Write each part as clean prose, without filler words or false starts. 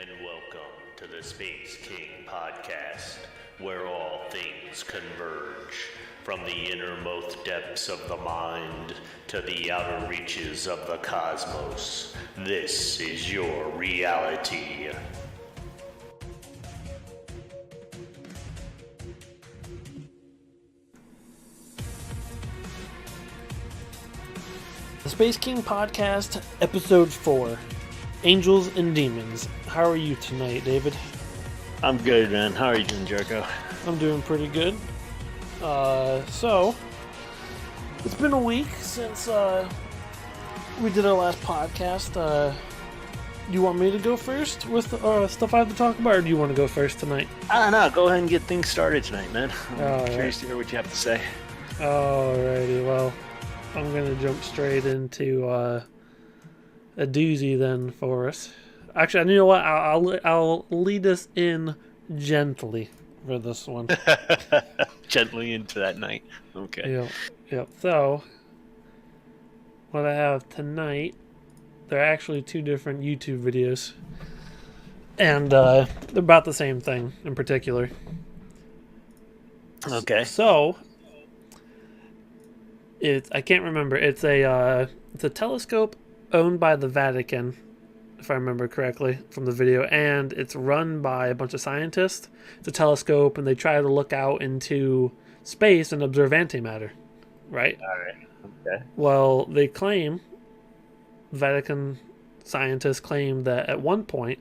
and welcome to the Space King podcast, where all things converge, from the innermost depths of the mind to the outer reaches of the cosmos. This is your reality. The Space King Podcast, Episode 4, Angels and Demons. How are you tonight, David? I'm good, man. How are you doing, Jericho? I'm doing pretty good. So, it's been a week since we did our last podcast. Do you want me to go first with stuff I have to talk about, or do you want to go first tonight? I don't know. Go ahead and get things started tonight, man. I'm curious right. to hear what you have to say. Alrighty, well, I'm going to jump straight into a doozy then for us. Actually, you know what? I'll lead us in gently for this one. Gently into that night. Okay. Yep. So, what I have tonight, they're actually two different YouTube videos. And they're about the same thing in particular. Okay. So, I can't remember. It's a telescope owned by the Vatican, if I remember correctly from the video, and it's run by a bunch of scientists. It's a telescope, and they try to look out into space and observe antimatter, right? All right. Okay. Well, they claim, Vatican scientists claim that at one point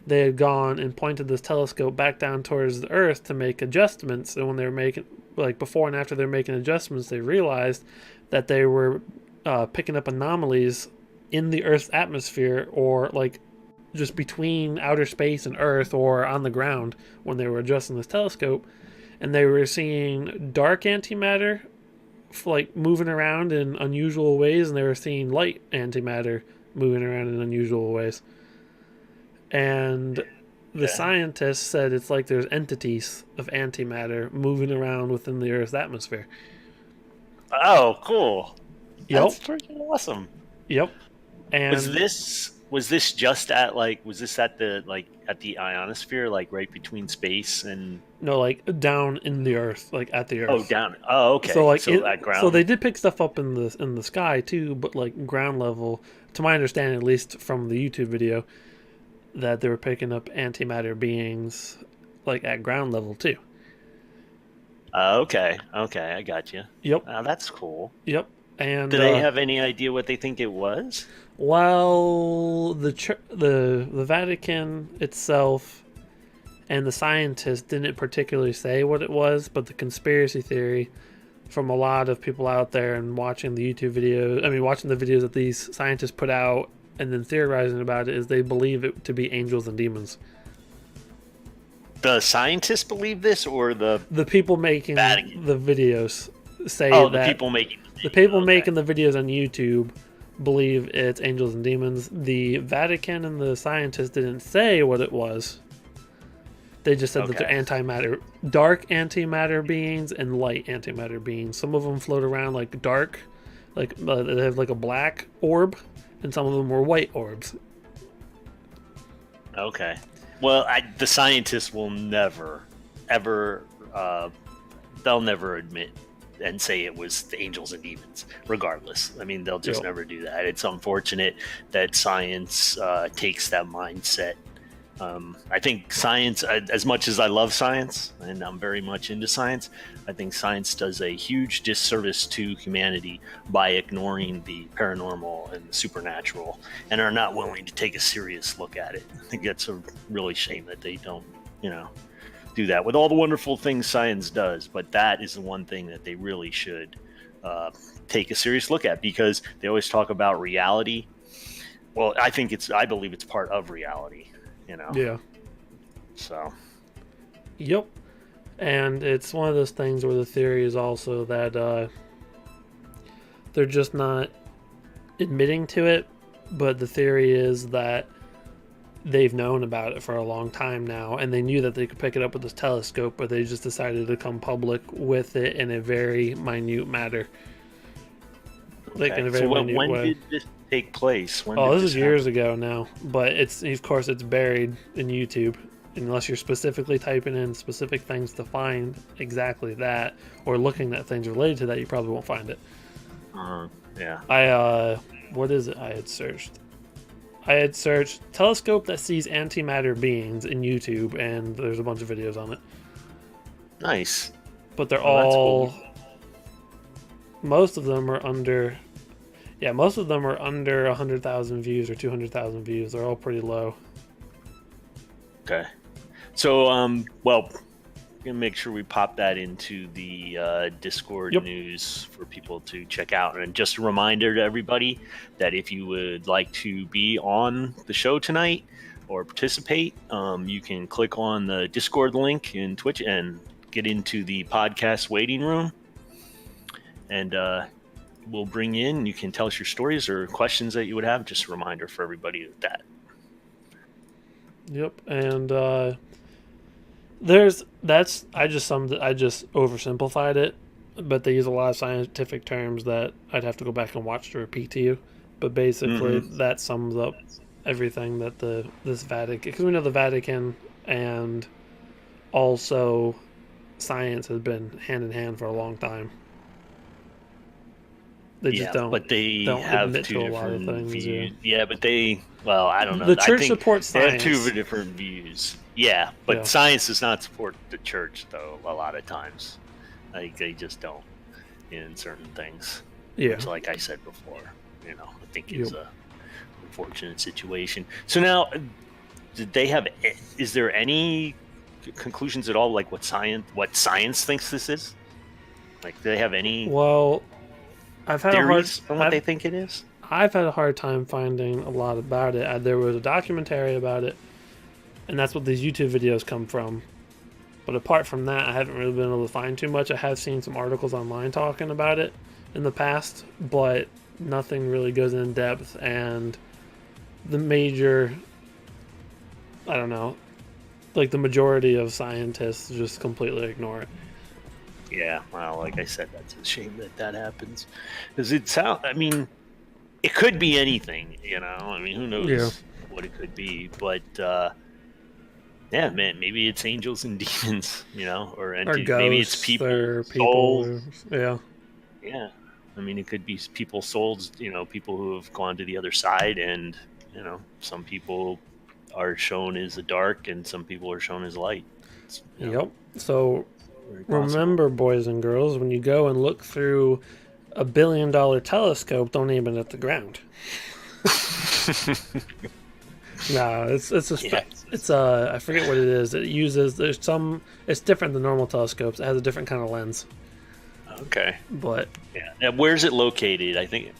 they had gone and pointed this telescope back down towards the Earth to make adjustments, and when they were making, like before and after they're making adjustments, they realized that they were picking up anomalies in the Earth's atmosphere, or like just between outer space and Earth, or on the ground when they were adjusting this telescope, and they were seeing dark antimatter like moving around in unusual ways, and they were seeing light antimatter moving around in unusual ways. And the scientists said it's like there's entities of antimatter moving around within the Earth's atmosphere. Oh, cool. Yep. That's freaking awesome. Yep. And Was this just at the ionosphere, like right between space and? No, like down in the Earth, like at the Earth. Oh, down. Oh, okay. So like at ground. So they did pick stuff up in the sky too, but like ground level, to my understanding, at least from the YouTube video, that they were picking up antimatter beings like at ground level too. Okay, I got you. Yep. That's cool. Yep. And do they have any idea what they think it was? Well, the Vatican itself and the scientists didn't particularly say what it was, but the conspiracy theory from a lot of people out there and watching the watching the videos that these scientists put out and then theorizing about it, is they believe it to be angels and demons. The scientists believe this, or the people making Vatican? The videos say that the people making making the videos on YouTube believe it's angels and demons. The Vatican and the scientists didn't say what it was. They just said that they're dark antimatter beings and light antimatter beings. Some of them float around like dark, like they have like a black orb, and some of them were white orbs. Okay. Well, the scientists will never, ever, they'll never admit and say it was the angels and demons, regardless. I mean, they'll just never do that. It's unfortunate that science takes that mindset. I think science, as much as I love science, and I'm very much into science, I think science does a huge disservice to humanity by ignoring the paranormal and the supernatural, and are not willing to take a serious look at it. I think that's a really shame that they don't, do that with all the wonderful things science does. But that is the one thing that they really should take a serious look at, because they always talk about reality. Well, I believe it's part of reality. Yeah. So. Yep. And it's one of those things where the theory is also that they're just not admitting to it, but the theory is that they've known about it for a long time now, and they knew that they could pick it up with this telescope, but they just decided to come public with it in a very minute matter. like in Okay. a So very minute when way. did this take place? When Oh, did this this is happen? years ago now, but it's of course it's buried in YouTube. Unless you're specifically typing in specific things to find exactly that, or looking at things related to that, you probably won't find it. Uh, yeah. What is it? I had searched telescope that sees antimatter beings in YouTube, and there's a bunch of videos on it. Nice. But they're Oh, that's cool. all most of them are under most of them are under 100,000 views or 200,000 views. They're all pretty low. Okay. So, well, gonna make sure we pop that into the Discord Yep. news for people to check out. And just a reminder to everybody that if you would like to be on the show tonight or participate, you can click on the Discord link in Twitch and get into the podcast waiting room. And we'll bring you in. You can tell us your stories or questions that you would have. Just a reminder for everybody of that. Yep. And I just oversimplified it, but they use a lot of scientific terms that I'd have to go back and watch to repeat to you. But basically, that sums up everything that this Vatican, because we know the Vatican and also science has been hand in hand for a long time. They just but they don't have admit two to a lot of different things. views. Yeah, but I don't know. The I church think supports they have science. two different views. Yeah, but Yeah. science does not support the church, though. A lot of times, like they just don't in certain things. Yeah. Which, like I said before, I think is a unfortunate situation. So now, did they have? Is there any conclusions at all? Like what science thinks this is? Like, do they have any Well, I've had theories on what they think it is? I've had a hard time finding a lot about it. There was a documentary about it, and that's what these YouTube videos come from. But apart from that, I haven't really been able to find too much. I have seen some articles online talking about it in the past, but nothing really goes in depth. And the major, I don't know, like the majority of scientists just completely ignore it. Yeah, well, like I said, that's a shame that happens. Because I mean, it could be anything, I mean, who knows what it could be. But, yeah, man, maybe it's angels and demons, or entities. Maybe it's people, souls. Yeah. Yeah. I mean, it could be people's souls, people who have gone to the other side. And, some people are shown as the dark and some people are shown as light. Yep. So remember, boys and girls, when you go and look through a $1 billion telescope, don't aim it at the ground. No, it's I forget what it is. It uses it's different than normal telescopes. It has a different kind of lens. Okay. But yeah, now, where's it located? I forget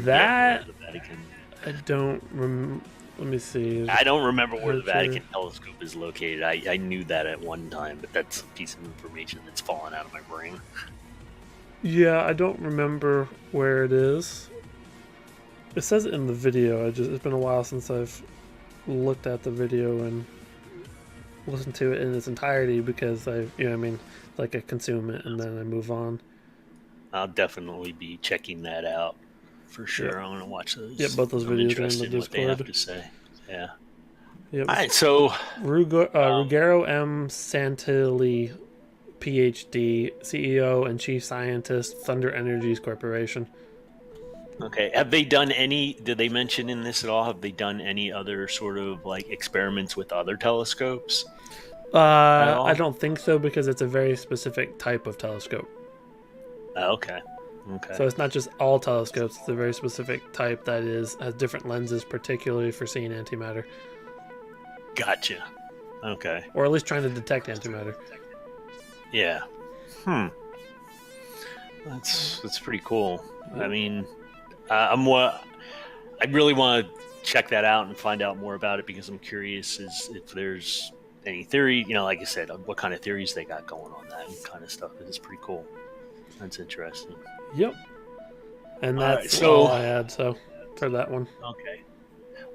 that where the Vatican. I don't remember. Let me see. I don't remember where the Vatican telescope is located. I knew that at one time, but that's a piece of information that's fallen out of my brain. Yeah, I don't remember where it is. It says it in the video. It's been a while since I've looked at the video and listened to it in its entirety because I consume it and then I move on. I'll definitely be checking that out for sure. Yep. I want to watch those. Yep, both those videos are in the Discord. What they have to say. Yeah. Yep. All right, so Ruggero M. Santilli, PhD, CEO and Chief Scientist, Thunder Energies Corporation. Okay. Have they done any? Did they mention in this at all? Have they done any other sort of like experiments with other telescopes? I don't think so because it's a very specific type of telescope. Okay. Okay. So it's not just all telescopes; it's a very specific type that has different lenses, particularly for seeing antimatter. Gotcha. Okay. Or at least trying to detect antimatter. Yeah. That's pretty cool. I mean, I really want to check that out and find out more about it because I'm curious if there's any theory, like I said, what kind of theories they got going on that kind of stuff. It's pretty cool. That's interesting. Yep. And that's all I had for that one. Okay.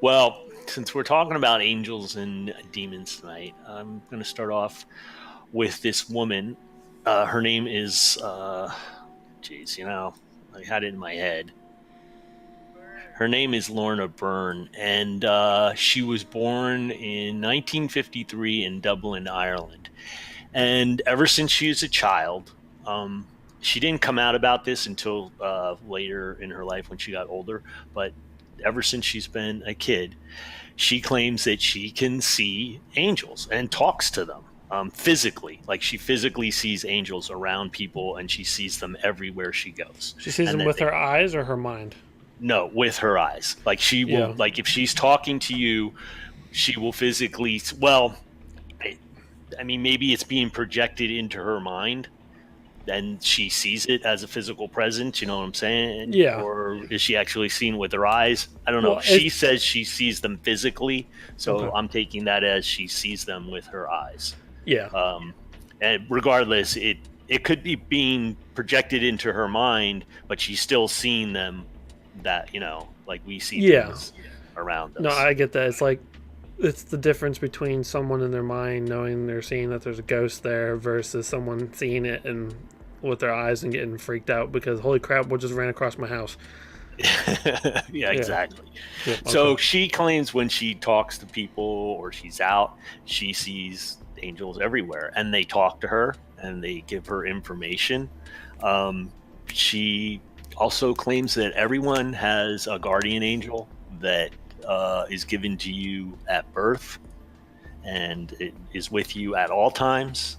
Well, since we're talking about angels and demons tonight, I'm going to start off with this woman. Her name is, I had it in my head. Her name is Lorna Byrne, and she was born in 1953 in Dublin, Ireland. And ever since she was a child, she didn't come out about this until later in her life when she got older. But ever since she's been a kid, she claims that she can see angels and talks to them physically. Like she physically sees angels around people, and she sees them everywhere she goes. She sees And them that with her eyes or her mind. no, with her eyes. Like she will, Yeah. like if she's talking to you, she will physically. Well, I mean, maybe it's being projected into her mind, and she sees it as a physical presence. You know what I'm saying? Yeah. Or is she actually seeing with her eyes? I don't know. Well, She says she sees them physically, so okay. I'm taking that as she sees them with her eyes. Yeah. And regardless, it could be being projected into her mind, but she's still seeing them. That like we see Yeah. things around No, us. I get that. It's like it's the difference between someone in their mind knowing they're seeing that there's a ghost there versus someone seeing it and with their eyes and getting freaked out because holy crap, what just ran across my house. Yeah, Yeah. exactly. Yep. So Okay. she claims when she talks to people or she's out, she sees angels everywhere, and they talk to her and they give her information. She also claims that everyone has a guardian angel that is given to you at birth, and it is with you at all times,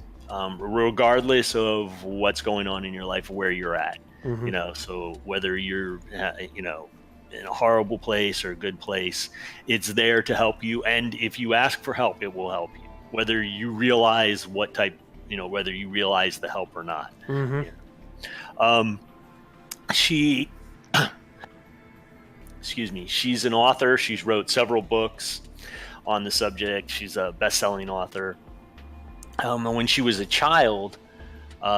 regardless of what's going on in your life or where you're at. Mm-hmm. So whether you're, in a horrible place or a good place, it's there to help you. And if you ask for help, it will help you, whether you realize what type, whether you realize the help or not. Mm-hmm. Yeah. She, excuse me, she's an author. She's wrote several books on the subject. She's a best-selling author. And when she was a child,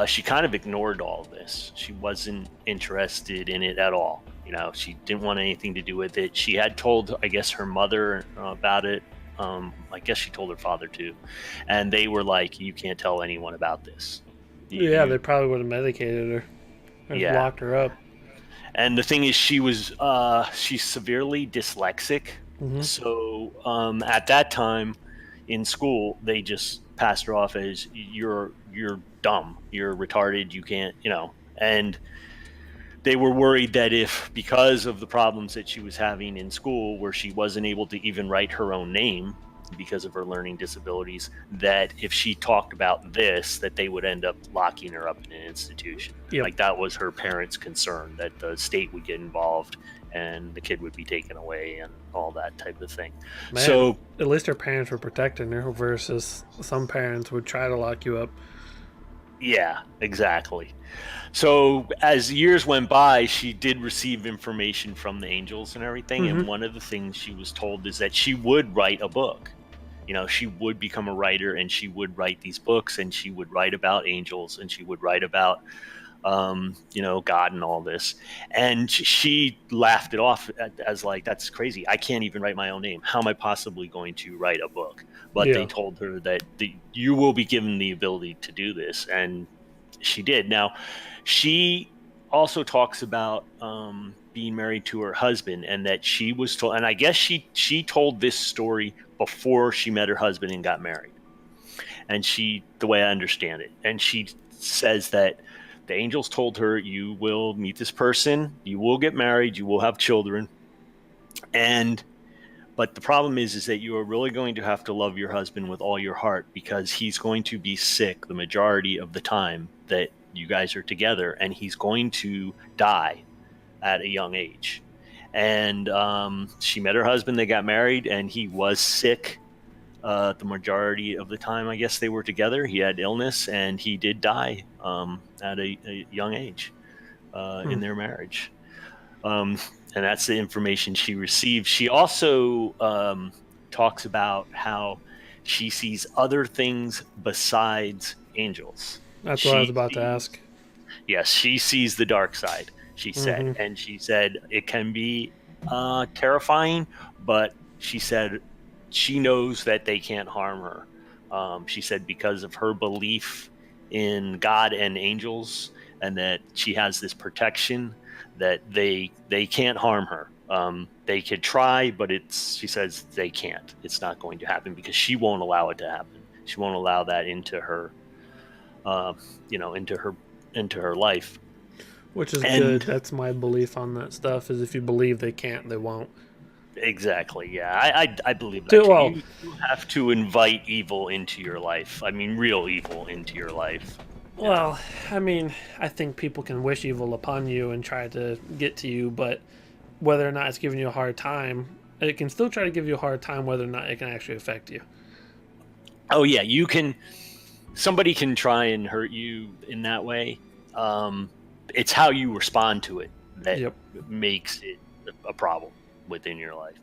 she kind of ignored all of this. She wasn't interested in it at all. She didn't want anything to do with it. She had told, I guess, her mother about it. I guess she told her father too, and they were like, "You can't tell anyone about this." Yeah, they probably would have medicated her or Yeah. locked her up. And the thing is, she's severely dyslexic. Mm-hmm. So at that time in school, they just passed her off as you're dumb, you're retarded, you can't, and they were worried that if, because of the problems that she was having in school, where she wasn't able to even write her own name because of her learning disabilities, that if she talked about this, that they would end up locking her up in an institution. Yep. Like that was her parents' concern, that the state would get involved and the kid would be taken away and all that type of thing. Man, So at least her parents were protecting her versus some parents would try to lock you up. yeah, exactly. So as years went by, she did receive information from the angels and everything. Mm-hmm. And one of the things she was told is that she would write a book. She would become a writer, and she would write these books, and she would write about angels, and she would write about, God and all this. And she laughed it off as like, that's crazy. I can't even write my own name. How am I possibly going to write a book? But they told her that you will be given the ability to do this. And she did. Now, she also talks about being married to her husband, and that she was told, and I guess she told this story before she met her husband and got married. And the way I understand it, and she says that the angels told her, you will meet this person, you will get married, you will have children, but the problem is that you are really going to have to love your husband with all your heart, because he's going to be sick the majority of the time that you guys are together, and he's going to die at a young age. And she met her husband, they got married, and he was sick the majority of the time I guess they were together. He had illness, and he did die at a young age in their marriage. And that's the information she received. She also talks about how she sees other things besides angels. That's what I was about to ask. Yes, she sees the dark side, she said. Mm-hmm. And she said it can be terrifying, but she said she knows that they can't harm her. She said because of her belief in God and angels, and that she has this protection that they can't harm her. They could try, but she says they can't. It's not going to happen because she won't allow it to happen. She won't allow that into her, into her life. Which is good. That's my belief on that stuff. Is if you believe they can't, they won't. Exactly. Yeah, I believe that too. Well, you have to invite evil into your life. I mean, real evil into your life. Well, I mean, I think people can wish evil upon you and try to get to you, but whether or not it's giving you a hard time, it can still try to give you a hard time whether or not it can actually affect you. Oh yeah, somebody can try and hurt you in that way. It's how you respond to it that makes it a problem within your life.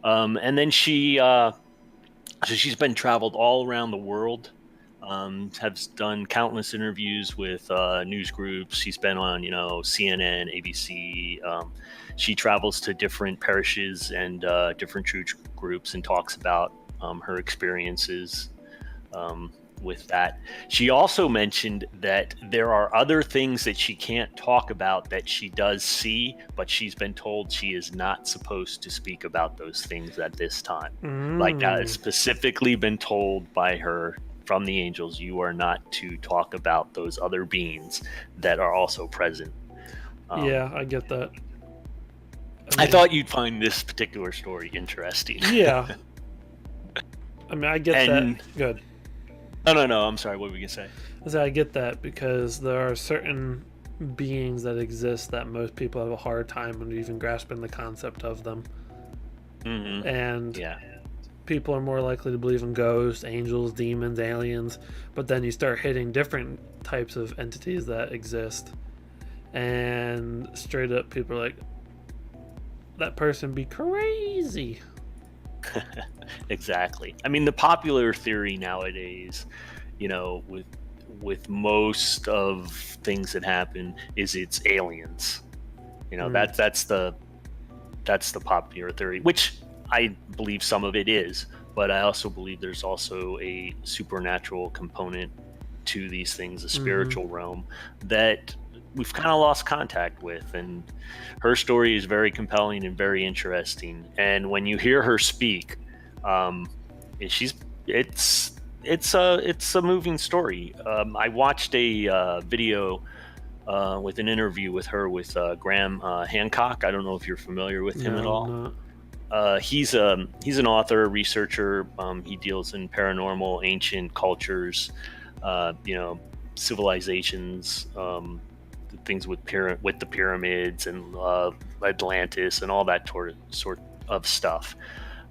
And then she's been traveled all around the world. Has done countless interviews with news groups. She's been on, CNN, ABC. She travels to different parishes and different church groups and talks about her experiences with that. She also mentioned that there are other things that she can't talk about that she does see, but she's been told she is not supposed to speak about those things at this time. Like that has specifically been told by her from the angels, you are not to talk about those other beings that are also present. Yeah, I get that. I thought you'd find this particular story interesting. Yeah. I mean, I get that. Good. No. I'm sorry. What were we gonna say? I get that because there are certain beings that exist that most people have a hard time in even grasping the concept of them. Mm-hmm. And people are more likely to believe in ghosts, angels, demons, aliens, but then you start hitting different types of entities that exist, and straight up people are like, that person be crazy. Exactly. I mean, the popular theory nowadays, with most of things that happen, is it's aliens. That's the popular theory, which I believe some of it is, but I also believe there's also a supernatural component to these things, a spiritual realm that we've kind of lost contact with. And her story is very compelling and very interesting. And when you hear her speak, it's a moving story. I watched a video with an interview with her with Graham Hancock. I don't know if you're familiar with him at all. He's an author, researcher. He deals in paranormal, ancient cultures, civilizations, things with the pyramids and Atlantis and all that sort of stuff.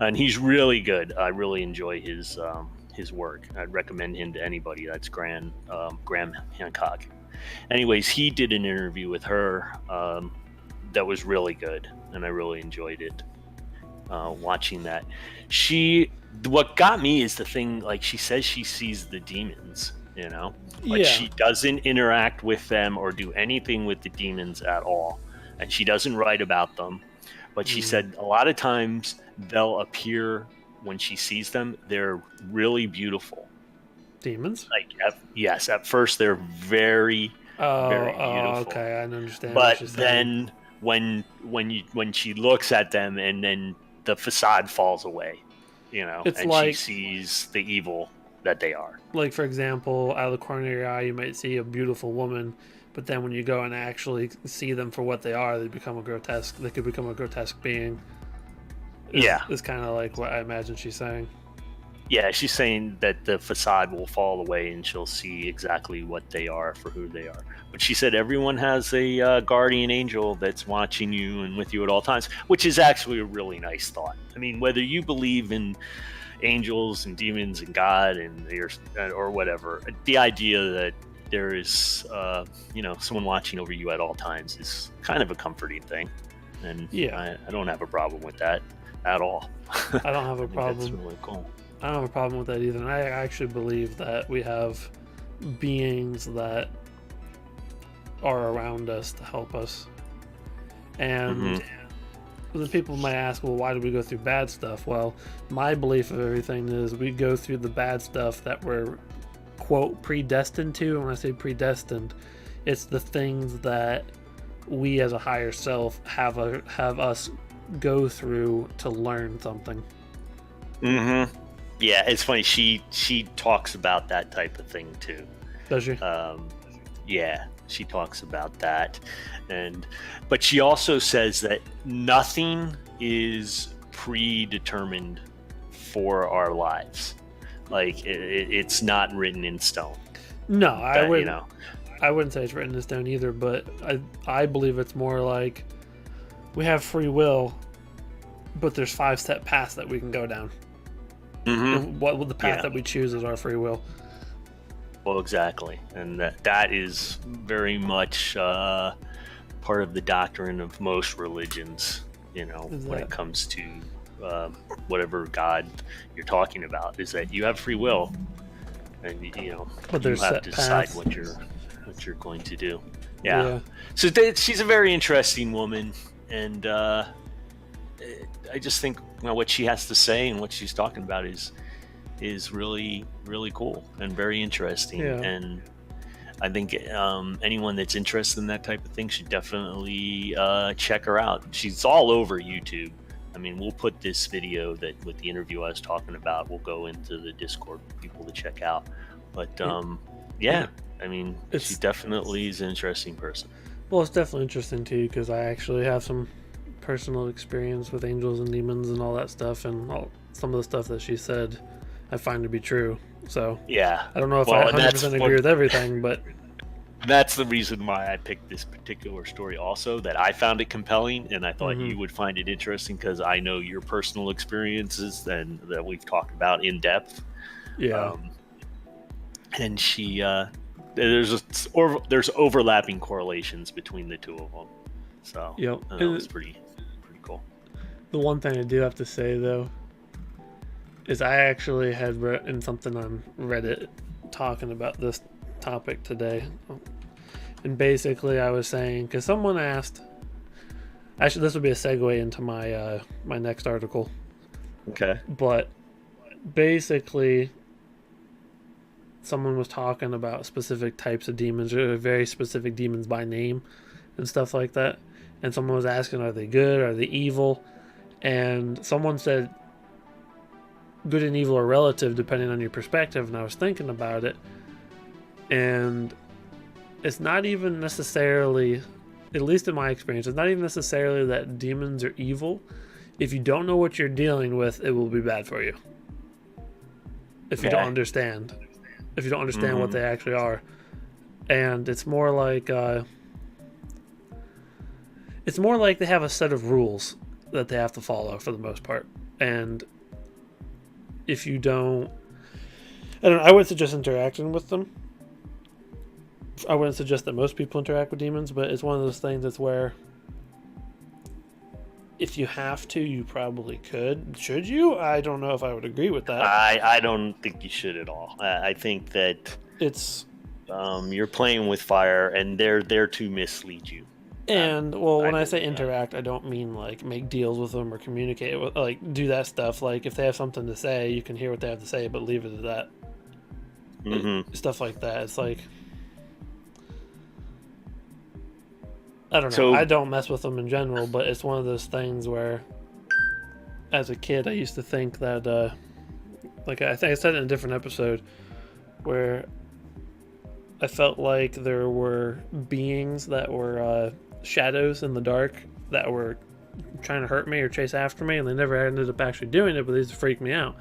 And he's really good. I really enjoy his work. I'd recommend him to anybody. That's Graham Hancock. Anyways, he did an interview with her that was really good, and I really enjoyed it. Watching that, what got me is the thing, like she says she sees the demons, but she doesn't interact with them or do anything with the demons at all, and she doesn't write about them. But she said a lot of times they'll appear when she sees them. They're really beautiful. Demons? Yes. At first they're very beautiful. Okay, I understand. But then when she looks at them, and then the facade falls away, it's and like, she sees the evil that they are. Like, for example, out of the corner of your eye, you might see a beautiful woman, but then when you go and actually see them for what they are, they could become a grotesque being. It's kind of like what I imagine she's saying. Yeah, she's saying that the facade will fall away and she'll see exactly what they are for who they are. But she said everyone has a guardian angel that's watching you and with you at all times, which is actually a really nice thought. I mean, whether you believe in angels and demons and God or whatever, the idea that there is someone watching over you at all times is kind of a comforting thing. And I don't have a problem with that at all. I don't have a problem. That's really cool. I don't have a problem with that either. And I actually believe that we have beings that are around us to help us. And the people might ask, well, why do we go through bad stuff? Well, my belief of everything is we go through the bad stuff that we're, quote, predestined to. And when I say predestined, It's the things that we as a higher self have us go through to learn something. Mm-hmm. Yeah, it's funny. She talks about that type of thing too. Does she? Yeah, she talks about that, but she also says that nothing is predetermined for our lives. Like it's not written in stone. No, I wouldn't. I wouldn't say it's written in stone either. But I believe it's more like we have free will, but there's 5 step paths that we can go down. Mm-hmm. What the path that we choose is our free will. Well, exactly, and that is very much part of the doctrine of most religions. When it comes to whatever God you're talking about, is that you have free will, and but you have to decide what you're going to do. Yeah. So she's a very interesting woman, and I just think what she has to say and what she's talking about is really, really cool and very interesting. Yeah. And I think anyone that's interested in that type of thing should definitely check her out. She's all over YouTube. I mean, we'll put this video with the interview I was talking about, we'll go into the Discord for people to check out. But yeah, I mean, she definitely is an interesting person. Well, it's definitely interesting too, because I actually have some personal experience with angels and demons and all that stuff, and some of the stuff that she said I find to be true. So yeah, I don't know if I 100% agree with everything, but that's the reason why I picked this particular story also, that I found it compelling, and I thought you would find it interesting because I know your personal experiences and that we've talked about in depth. Yeah. And she there's overlapping correlations between the two of them. So that was pretty cool. The one thing I do have to say though is I actually had written something on Reddit talking about this topic today, and basically I was saying, because someone asked, actually this would be a segue into my my next article. Okay. But basically someone was talking about specific types of demons, or very specific demons by name and stuff like that, and someone was asking, are they good, are they evil? And someone said good and evil are relative depending on your perspective, and I was thinking about it, and it's not even necessarily, at least in my experience, it's not even necessarily that demons are evil. If you don't know what you're dealing with, it will be bad for you. If you don't understand. If you don't understand what they actually are. And it's more like they have a set of rules that they have to follow for the most part. And if you don't, I wouldn't suggest interacting with them. I wouldn't suggest that most people interact with demons, but it's one of those things that's where if you have to, you probably could. Should you? I don't know if I would agree with that. I don't think you should at all. I think that it's you're playing with fire, and they're there to mislead you. And when I say interact, I don't mean like make deals with them or communicate with, like do that stuff. Like if they have something to say, you can hear what they have to say, but leave it at that. Stuff like that. It's like, I don't know. So, I don't mess with them in general, but it's one of those things where, as a kid, I used to think that, like I think I said it in a different episode, where I felt like there were beings that were shadows in the dark that were trying to hurt me or chase after me, and they never ended up actually doing it, but they used to freak me out.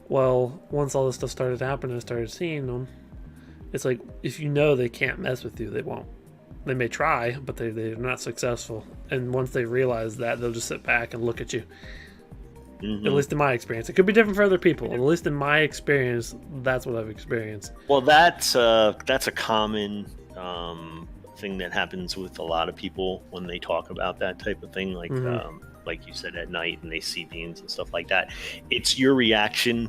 Well, once all this stuff started happening, I started seeing them. It's like, if you know they can't mess with you, they won't. They may try, but they're not successful. And once they realize that, they'll just sit back and look at you. At least in my experience. It could be different for other people. At least in my experience, that's what I've experienced. Well, that's a common thing that happens with a lot of people when they talk about that type of thing. Like you said, at night, and they see beings and stuff like that. It's your reaction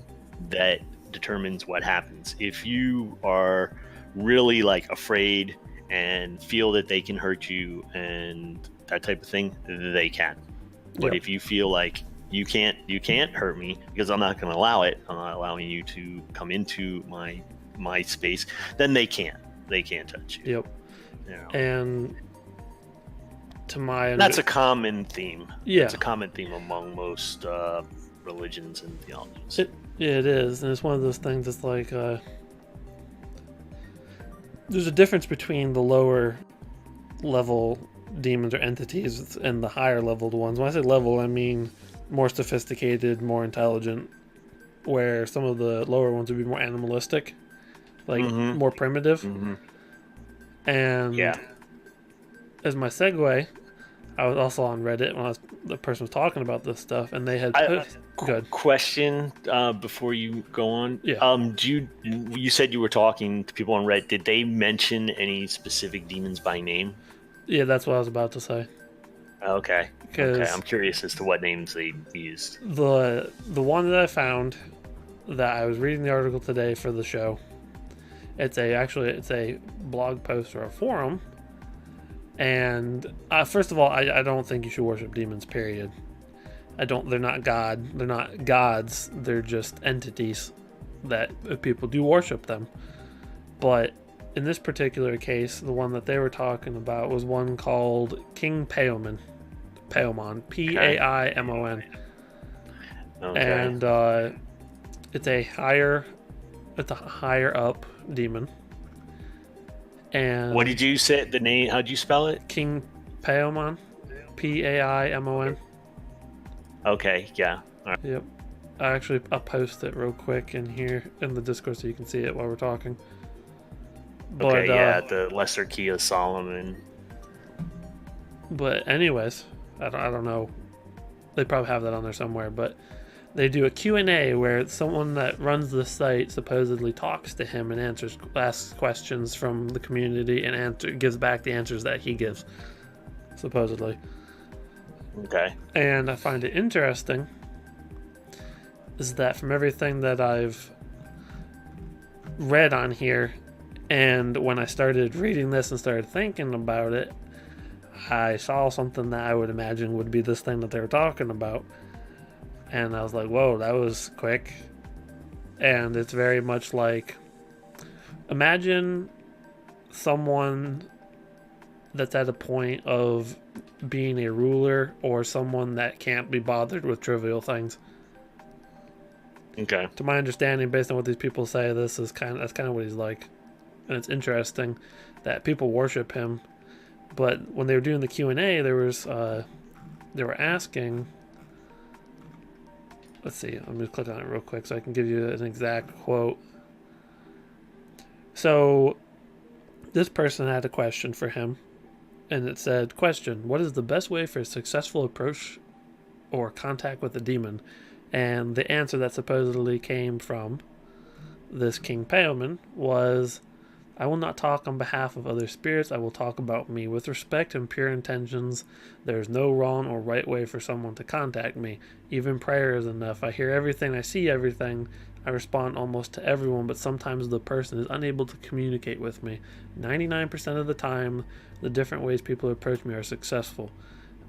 that determines what happens. If you are really like afraid and feel that they can hurt you and that type of thing, they can. But if you feel like you can't hurt me because I'm not going to allow it, I'm not allowing you to come into my space, then they can't touch you. Yep. You know, And to my that's a common theme. yeah, It's a common theme among most religions and theologies. it is, and it's one of those things. It's like there's a difference between the lower level demons or entities and the higher leveled ones. When I say level, I mean more sophisticated, more intelligent. Where some of the lower ones would be more animalistic, like more primitive. Mm-hmm. And Yeah. as my segue, I was also on Reddit when the person was talking about this stuff, and they had good question before you go on. Yeah. You said you were talking to people on Reddit. Did they mention any specific demons by name? Yeah, that's what I was about to say. Okay. Because I'm curious as to what names they used. the one that I found that I was reading the article today for the show. It's a blog post or a forum. And first of all, I don't think you should worship demons. Period. They're not God. They're not gods. They're just entities that people do worship them. But in this particular case, the one that they were talking about was one called King Paimon. Paimon. Paimon. Okay. And it's a higher up demon. And what did you say the name? How'd you spell it? King Paimon. Paimon. Okay, yeah. All right. Yep. I'll post it real quick in here in the Discord so you can see it while we're talking. Okay, yeah, the Lesser Key of Solomon. But anyways, I don't know. They probably have that on there somewhere, but they do a Q&A where someone that runs the site supposedly talks to him and asks questions from the community and gives back the answers that he gives, supposedly. Okay. And I find it interesting is that from everything that I've read on here, and when I started reading this and started thinking about it, I saw something that I would imagine would be this thing that they were talking about. And I was like, whoa, that was quick. And it's very much like, imagine someone that's at a point of being a ruler or someone that can't be bothered with trivial things. Okay. To my understanding, based on what these people say, that's kind of what he's like. And it's interesting that people worship him. But when they were doing the Q&A, they were asking. Let's see. I'm going to click on it real quick so I can give you an exact quote. So this person had a question for him, and it said, question, what is the best way for a successful approach or contact with a demon? And the answer that supposedly came from this King Paimon was, I will not talk on behalf of other spirits. I will talk about me. With respect and pure intentions, there is no wrong or right way for someone to contact me. Even prayer is enough. I hear everything. I see everything. I respond almost to everyone, but sometimes the person is unable to communicate with me. 99% of the time, the different ways people approach me are successful.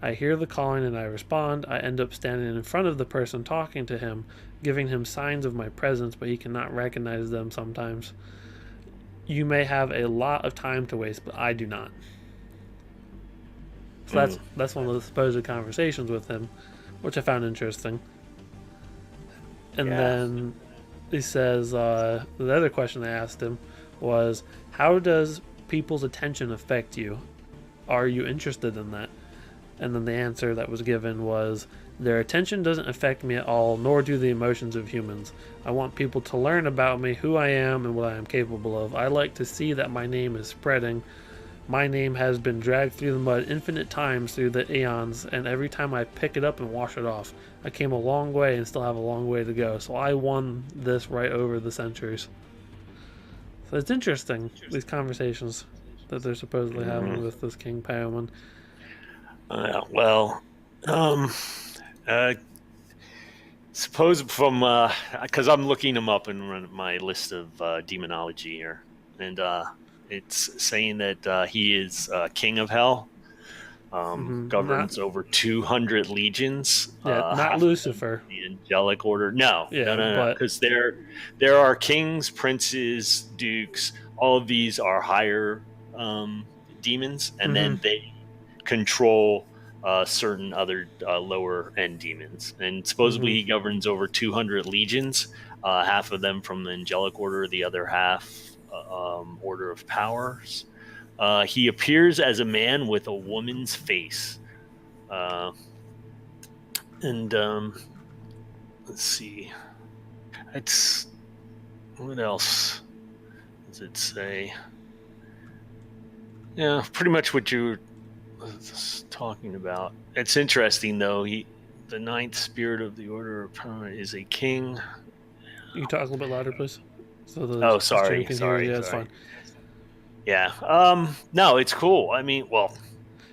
I hear the calling and I respond. I end up standing in front of the person talking to him, giving him signs of my presence, but he cannot recognize them sometimes. You may have a lot of time to waste, but I do not. So that's one of the supposed conversations with him, which I found interesting. And then he says, the other question I asked him was, how does people's attention affect you? Are you interested in that? And then the answer that was given was, their attention doesn't affect me at all, nor do the emotions of humans. I want people to learn about me, who I am, and what I am capable of. I like to see that my name is spreading. My name has been dragged through the mud infinite times through the eons, and every time I pick it up and wash it off. I came a long way and still have a long way to go, so I won this right over the centuries. So it's interesting, these conversations that they're supposedly having with this King Paimon. Suppose from because I'm looking them up in my list of demonology here, and it's saying that he is king of hell, governs over 200 legions. Not Lucifer, the angelic order. No, because there are kings, princes, dukes. All of these are higher demons, and Mm-hmm. then they control certain other lower end demons. And supposedly Mm-hmm. he governs over 200 legions, half of them from the angelic order, the other half order of powers. He appears as a man with a woman's face. Uh, and let's see. It's what else does it say? Yeah, pretty much what you were talking about. It's interesting though. The ninth spirit of the order of power is a king. You can talk a little bit louder, please, so Oh, the stream sorry, can hear you. sorry, Yeah, it's sorry. fine. Yeah. No, it's cool. I mean, well,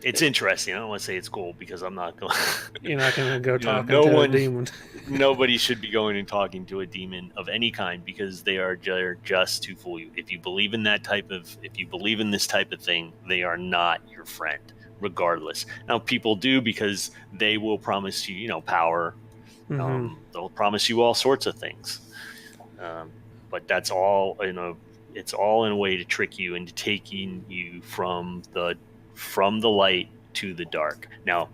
it's interesting. I don't want to say it's cool because I'm not going. You're not gonna go talking No to a one, demon. nobody should be going and talking to a demon of any kind because they're just to fool you. If you believe in if you believe in this type of thing, they are not your friend, regardless. Now, people do because they will promise you, power. Mm-hmm. They'll promise you all sorts of things, but that's all. It's all in a way to trick you into taking you from the light to the dark. Now,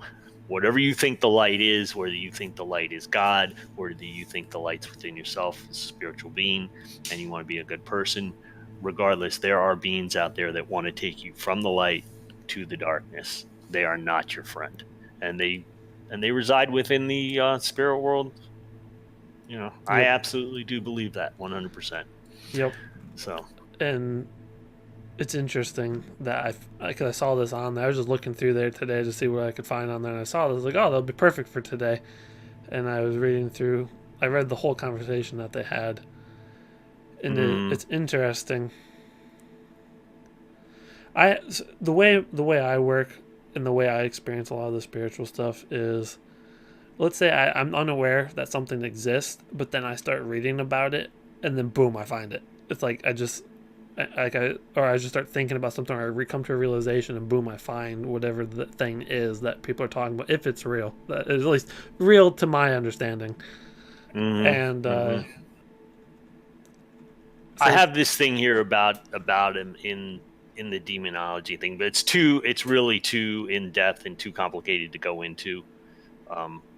whatever you think the light is, whether you think the light is God, whether you think the light's within yourself, a spiritual being, and you want to be a good person, regardless, there are beings out there that want to take you from the light to the darkness. They are not your friend, and they reside within the spirit world. I Yep. absolutely do believe that 100%. Yep. So, And it's interesting that cause I saw this on there. I was just looking through there today to see what I could find on there, and I saw this. Like, oh, that'll be perfect for today. And I was reading through. I read the whole conversation that they had, and it's interesting. The way I work and the way I experience a lot of the spiritual stuff is, let's say I'm unaware that something exists, but then I start reading about it, and then boom, I find it. It's like I just start thinking about something, or I come to a realization, and boom, I find whatever the thing is that people are talking about, if it's real, that is at least real to my understanding. And I have this thing here about him in the demonology thing, but it's really too in depth and too complicated to go into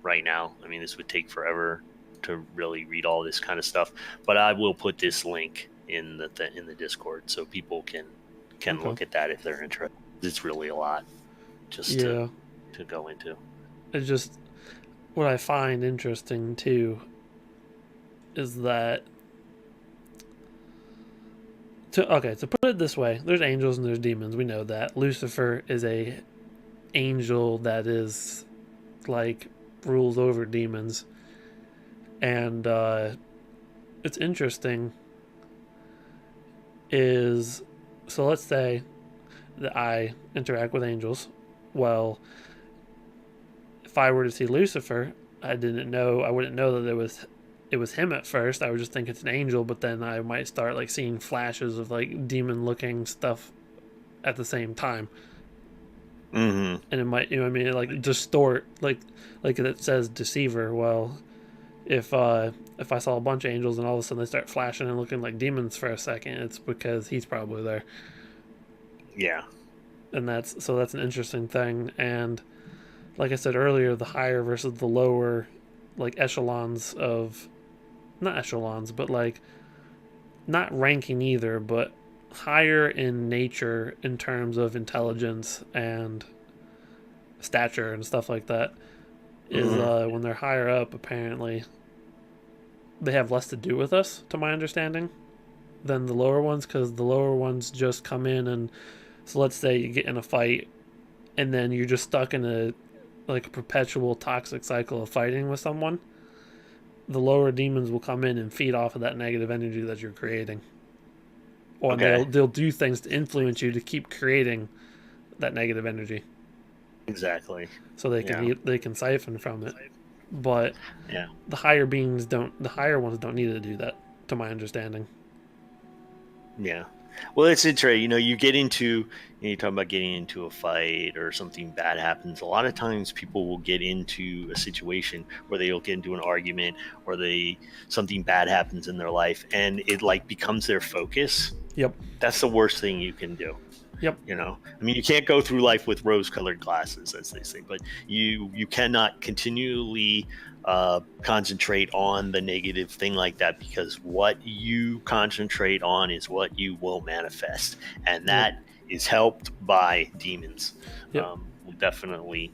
right now. I mean, this would take forever to really read all this kind of stuff, but I will put this link in the Discord so people can look at that if they're interested. It's really a lot just to go into. It's just what I find interesting too is that to put it this way, there's angels and there's demons. We know that Lucifer is a angel that is like rules over demons, and it's interesting is, so let's say that I interact with angels. Well, if I were to see Lucifer, I wouldn't know that it was him at first. I would just think it's an angel, but then I might start like seeing flashes of like demon looking stuff at the same time. Mm-hmm. And it might, like distort, like it says deceiver. Well, if I saw a bunch of angels and all of a sudden they start flashing and looking like demons for a second, it's because he's probably there. Yeah. And that's an interesting thing. And like I said earlier, the higher versus the lower, like echelons of, not echelons, but like not ranking either, but higher in nature in terms of intelligence and stature and stuff like that is when they're higher up, apparently they have less to do with us, to my understanding, than the lower ones, because the lower ones just come in and, so let's say you get in a fight and then you're just stuck in a perpetual toxic cycle of fighting with someone. The lower demons will come in and feed off of that negative energy that you're creating, or they'll do things to influence you to keep creating that negative energy. Exactly. So they can siphon from it. But the higher ones don't need to do that, to my understanding. Yeah. Well, it's interesting. You get into, you talk about getting into a fight or something bad happens. A lot of times people will get into a situation where they'll get into an argument or something bad happens in their life and it like becomes their focus. Yep. That's the worst thing you can do. Yep. You know, I mean, you can't go through life with rose-colored glasses, as they say, but you cannot continually concentrate on the negative thing like that, because what you concentrate on is what you will manifest, and Yep. that is helped by demons. Yep. Will definitely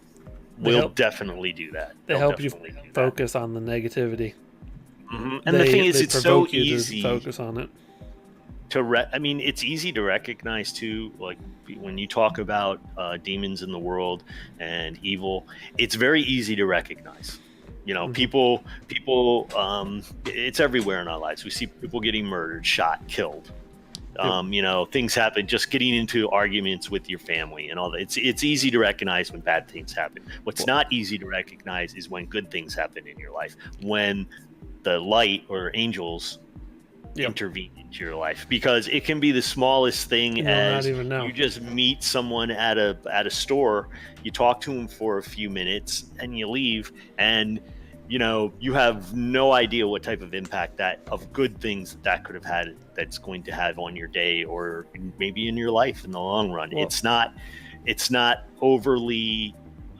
They will help. definitely do that. They They'll help you definitely do that. focus on the negativity. And the thing is, They it's so provoke you to easy focus on it. I mean, it's easy to recognize too. Like when you talk about demons in the world and evil, it's very easy to recognize. You know, Mm-hmm. people. It's everywhere in our lives. We see people getting murdered, shot, killed. Yep. You know, things happen. Just getting into arguments with your family and all that. It's easy to recognize when bad things happen. What's not easy to recognize is when good things happen in your life. When the light or angels intervene into your life, because it can be the smallest thing You'll not as even know. you just meet someone at a store, you talk to them for a few minutes and you leave, and you know, you have no idea what type of impact that of good things that could have had, that's going to have on your day or maybe in your life in the long run. Well, It's not overly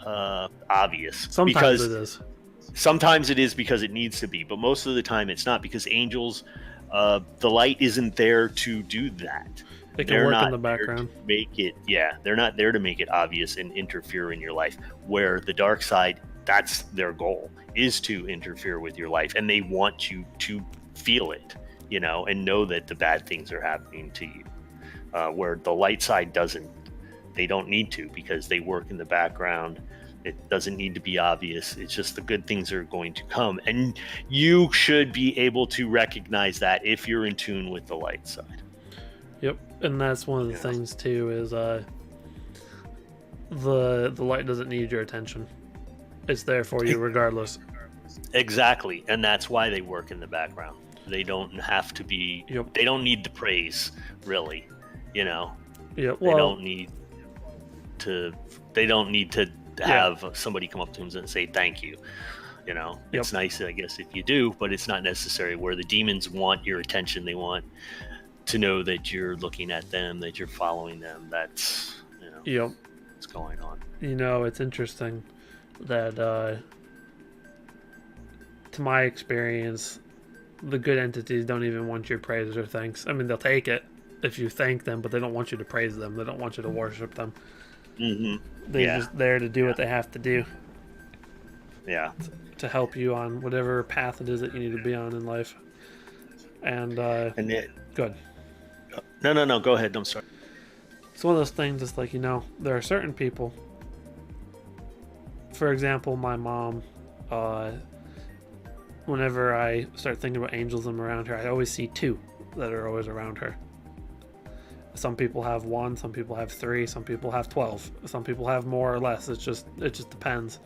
obvious, sometimes because it is. sometimes it is because it needs to be, but most of the time it's not, because angels, the light isn't there to do that. It can They're work not in the background. there to make it, yeah, they're not there to make it obvious and interfere in your life. Where the dark side, that's their goal, is to interfere with your life, and they want you to feel it, you know, and know that the bad things are happening to you. Where the light side doesn't, they don't need to, because they work in the background. It doesn't need to be obvious. It's just the good things are going to come. And you should be able to recognize that if you're in tune with the light side. Yep. And that's one of the things too, is the light doesn't need your attention. It's there for you regardless. Exactly. And that's why they work in the background. They don't have to be, they don't need the praise, really. You know? Yeah. Well, they don't need to have somebody come up to them and say thank you. You know, it's nice, I guess, if you do, but it's not necessary. Where the demons want your attention, they want to know that you're looking at them, that you're following them. That's, you know, what's going on. You know, it's interesting that to my experience, the good entities don't even want your praise or thanks. I mean, they'll take it if you thank them, but they don't want you to praise them. They don't want you to worship them. They're just there to do what they have to do. Yeah. To help you on whatever path it is that you need to be on in life. And good. No. Go ahead. I'm sorry. It's one of those things. It's like, you know, there are certain people. For example, my mom. Whenever I start thinking about angels and around her, I always see two that are always around her. Some people have one, some people have three, some people have 12, some people have more or less. It just depends.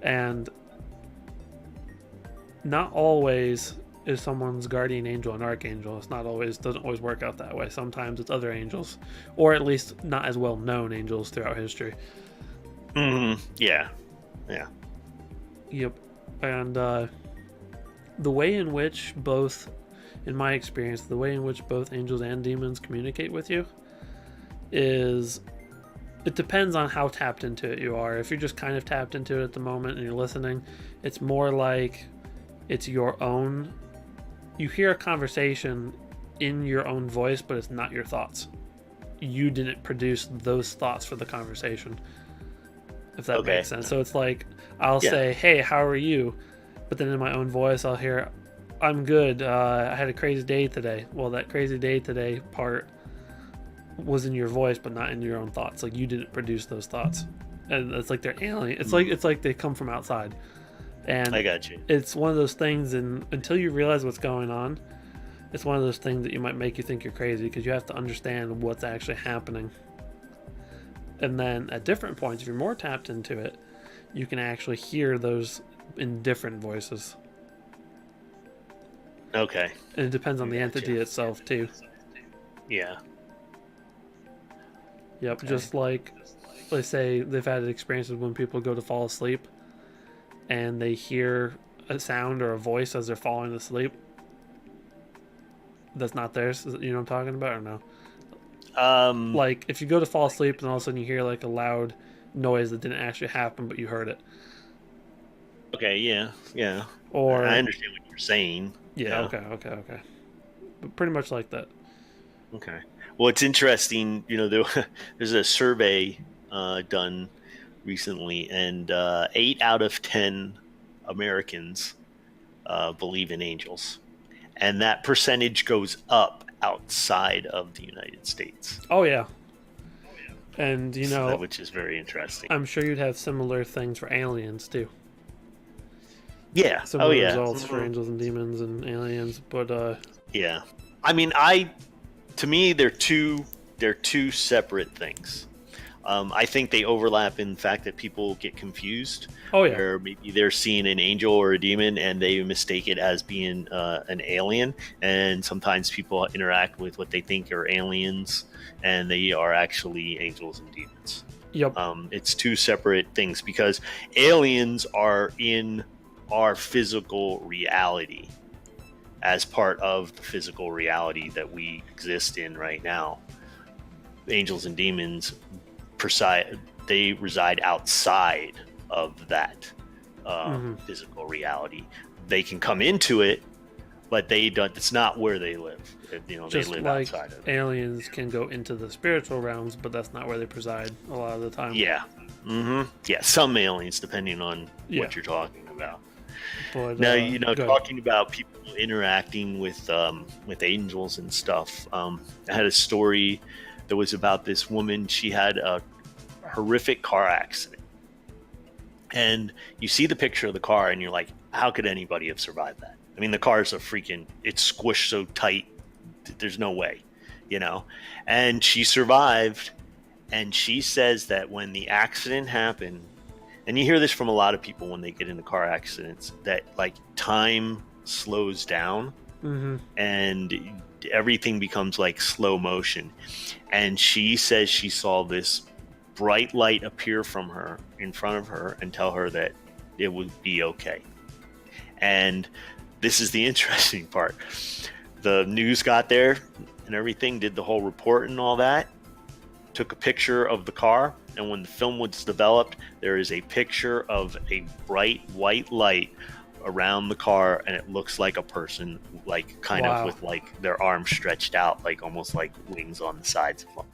And not always is someone's guardian angel an archangel. It's not always, doesn't always work out that way. Sometimes it's other angels, or at least not as well known angels throughout history. Yeah. Yep. And the way in which both, in my experience, the way in which both angels and demons communicate with you is, it depends on how tapped into it you are. If you're just kind of tapped into it at the moment and you're listening, it's more like it's your own. You hear a conversation in your own voice, but it's not your thoughts. You didn't produce those thoughts for the conversation, if that makes sense. So it's like, I'll say, hey, how are you? But then in my own voice, I'll hear, I'm good. I had a crazy day today. Well, that crazy day today part was in your voice, but not in your own thoughts. Like, you didn't produce those thoughts. And it's like they're alien. It's like they come from outside. And I got you. It's one of those things, and until you realize what's going on, it's one of those things that you might make you think you're crazy, because you have to understand what's actually happening. And then at different points, if you're more tapped into it, you can actually hear those in different voices. Okay. And it depends on the entity itself too. Yeah. Yep. Okay. Just like they say, they've had experiences when people go to fall asleep and they hear a sound or a voice as they're falling asleep that's not theirs. You know what I'm talking about, or no? Like if you go to fall asleep and all of a sudden you hear like a loud noise that didn't actually happen, but you heard it. Okay, yeah, yeah. I Or understand what you're saying. yeah, Yeah. okay. But pretty much like that. Okay. Well, it's interesting. There's a survey done recently, and 8 out of 10 Americans believe in angels, and that percentage goes up outside of the United States, Oh yeah, and which is very interesting. I'm sure you'd have similar things for aliens too. Yeah. Oh, Similar yeah. results for angels and demons and aliens, but Yeah. I mean, to me, they're two separate things. I think they overlap in the fact that people get confused, oh yeah, or maybe they're seeing an angel or a demon and they mistake it as being an alien. And sometimes people interact with what they think are aliens, and they are actually angels and demons. yep, It's two separate things because aliens are in our physical reality as part of the physical reality that we exist in right now. Angels and demons they reside outside of that physical reality. They can come into it, but they don't. It's not where they live. just they live like outside of it. aliens can go into the spiritual realms, but that's not where they preside a lot of the time. Yeah. Yeah. Some aliens, depending on Yeah. what you're talking about. But Now, go ahead. talking about people interacting with angels and stuff. I had a story that was about this woman. She had a horrific car accident, and you see the picture of the car, and you're like, how could anybody have survived that? I mean, the car's it's squished so tight. There's no way, you know. And she survived, and she says that when the accident happened, and you hear this from a lot of people when they get into car accidents, that like time slows down and everything becomes like slow motion. And she says she saw this bright light appear from her in front of her and tell her that it would be okay. And this is the interesting part. The news got there and everything, did the whole report and all that, took a picture of the car, and when the film was developed, there is a picture of a bright white light around the car, and it looks like a person, like kind of with like their arms stretched out, like almost like wings on the sides of them.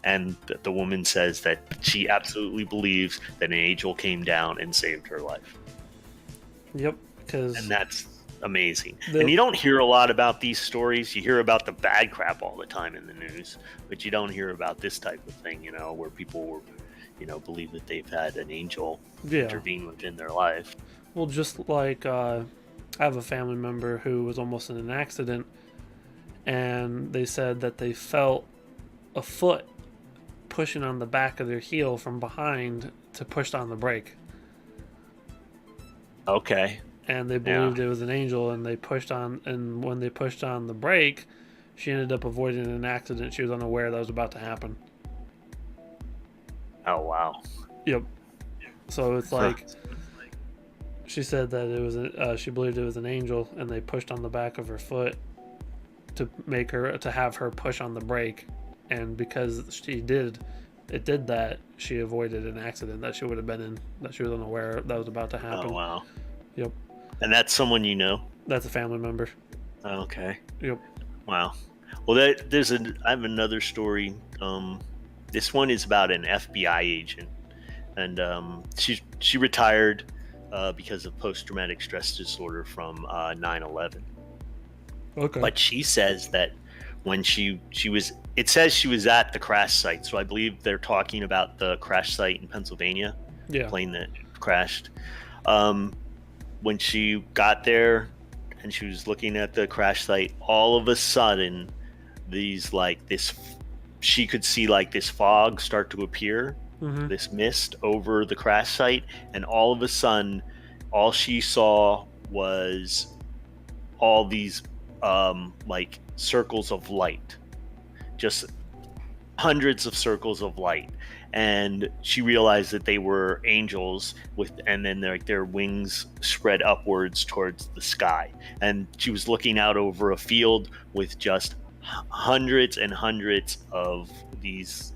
And the woman says that she absolutely believes that an angel came down and saved her life. Yep, and that's amazing. And you don't hear a lot about these stories. You hear about the bad crap all the time in the news, but you don't hear about this type of thing, where people believe that they've had an angel intervene within their life. Well, just like I have a family member who was almost in an accident, and they said that they felt a foot pushing on the back of their heel from behind to push on the brake. Okay. And they believed it was an angel, and they pushed on, and when they pushed on the brake, she ended up avoiding an accident. She was unaware that was about to happen. Oh, wow. Yep. So it's like, she said that it was she believed it was an angel, and they pushed on the back of her foot to have her push on the brake, and because it did that, she avoided an accident that she would have been in, that she was unaware that was about to happen. Oh, wow. Yep. And that's someone you know? That's a family member. Okay. Yep. Wow. Well, I have another story. This one is about an FBI agent, and she retired because of post-traumatic stress disorder from 9/11. Okay. But she says that when she was, it says she was at the crash site, so I believe they're talking about the crash site in Pennsylvania. Yeah. Plane that crashed. When she got there and she was looking at the crash site, all of a sudden she could see like this fog start to appear, this mist over the crash site, and all of a sudden all she saw was all these like circles of light, just hundreds of circles of light. And she realized that they were angels and then their wings spread upwards towards the sky. And she was looking out over a field with just hundreds and hundreds of these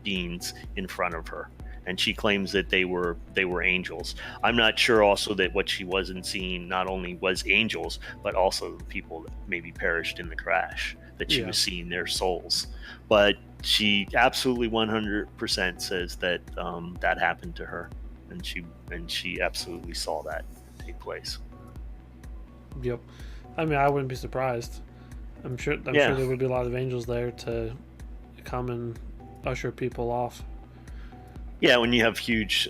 beings in front of her, and she claims that they were angels. I'm not sure also that what she wasn't seeing not only was angels, but also the people that maybe perished in the crash, that she Yeah. was seeing their souls. But she absolutely 100% says that that happened to her, and she absolutely saw that take place. Yep. I mean, I wouldn't be surprised. I'm sure Yeah. there would be a lot of angels there to come and usher people off. Yeah, when you have huge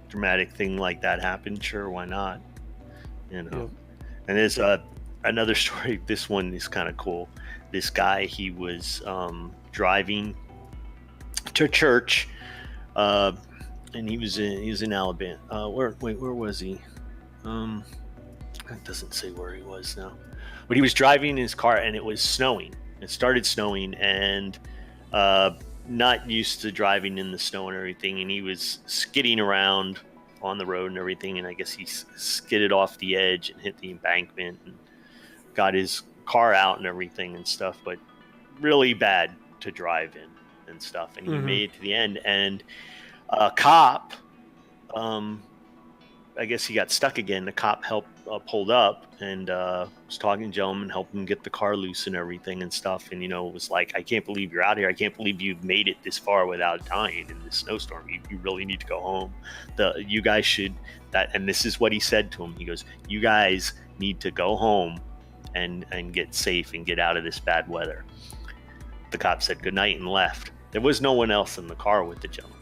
dramatic thing like that happen, sure, why not? You know. Yep. And there's another story. This one is kind of cool. This guy, he was driving to church, uh, and he was in Alabama. Where was he? Um, it doesn't say where he was now, but he was driving in his car, and it was snowing. It started snowing, and uh, not used to driving in the snow and everything, and he was skidding around on the road and everything, and I guess he skidded off the edge and hit the embankment and got his car out and everything and stuff, but really bad to drive in and stuff. And he Mm-hmm. made it to the end, and a cop, um, I guess he got stuck again. The cop helped pulled up and was talking to him and helped him get the car loose and everything and stuff. And it was like, I can't believe you're out here. I can't believe you've made it this far without dying in this snowstorm. You really need to go home. You guys should that. And this is what he said to him. He goes, "You guys need to go home and get safe and get out of this bad weather." The cop said good night and left. There was no one else in the car with the gentleman,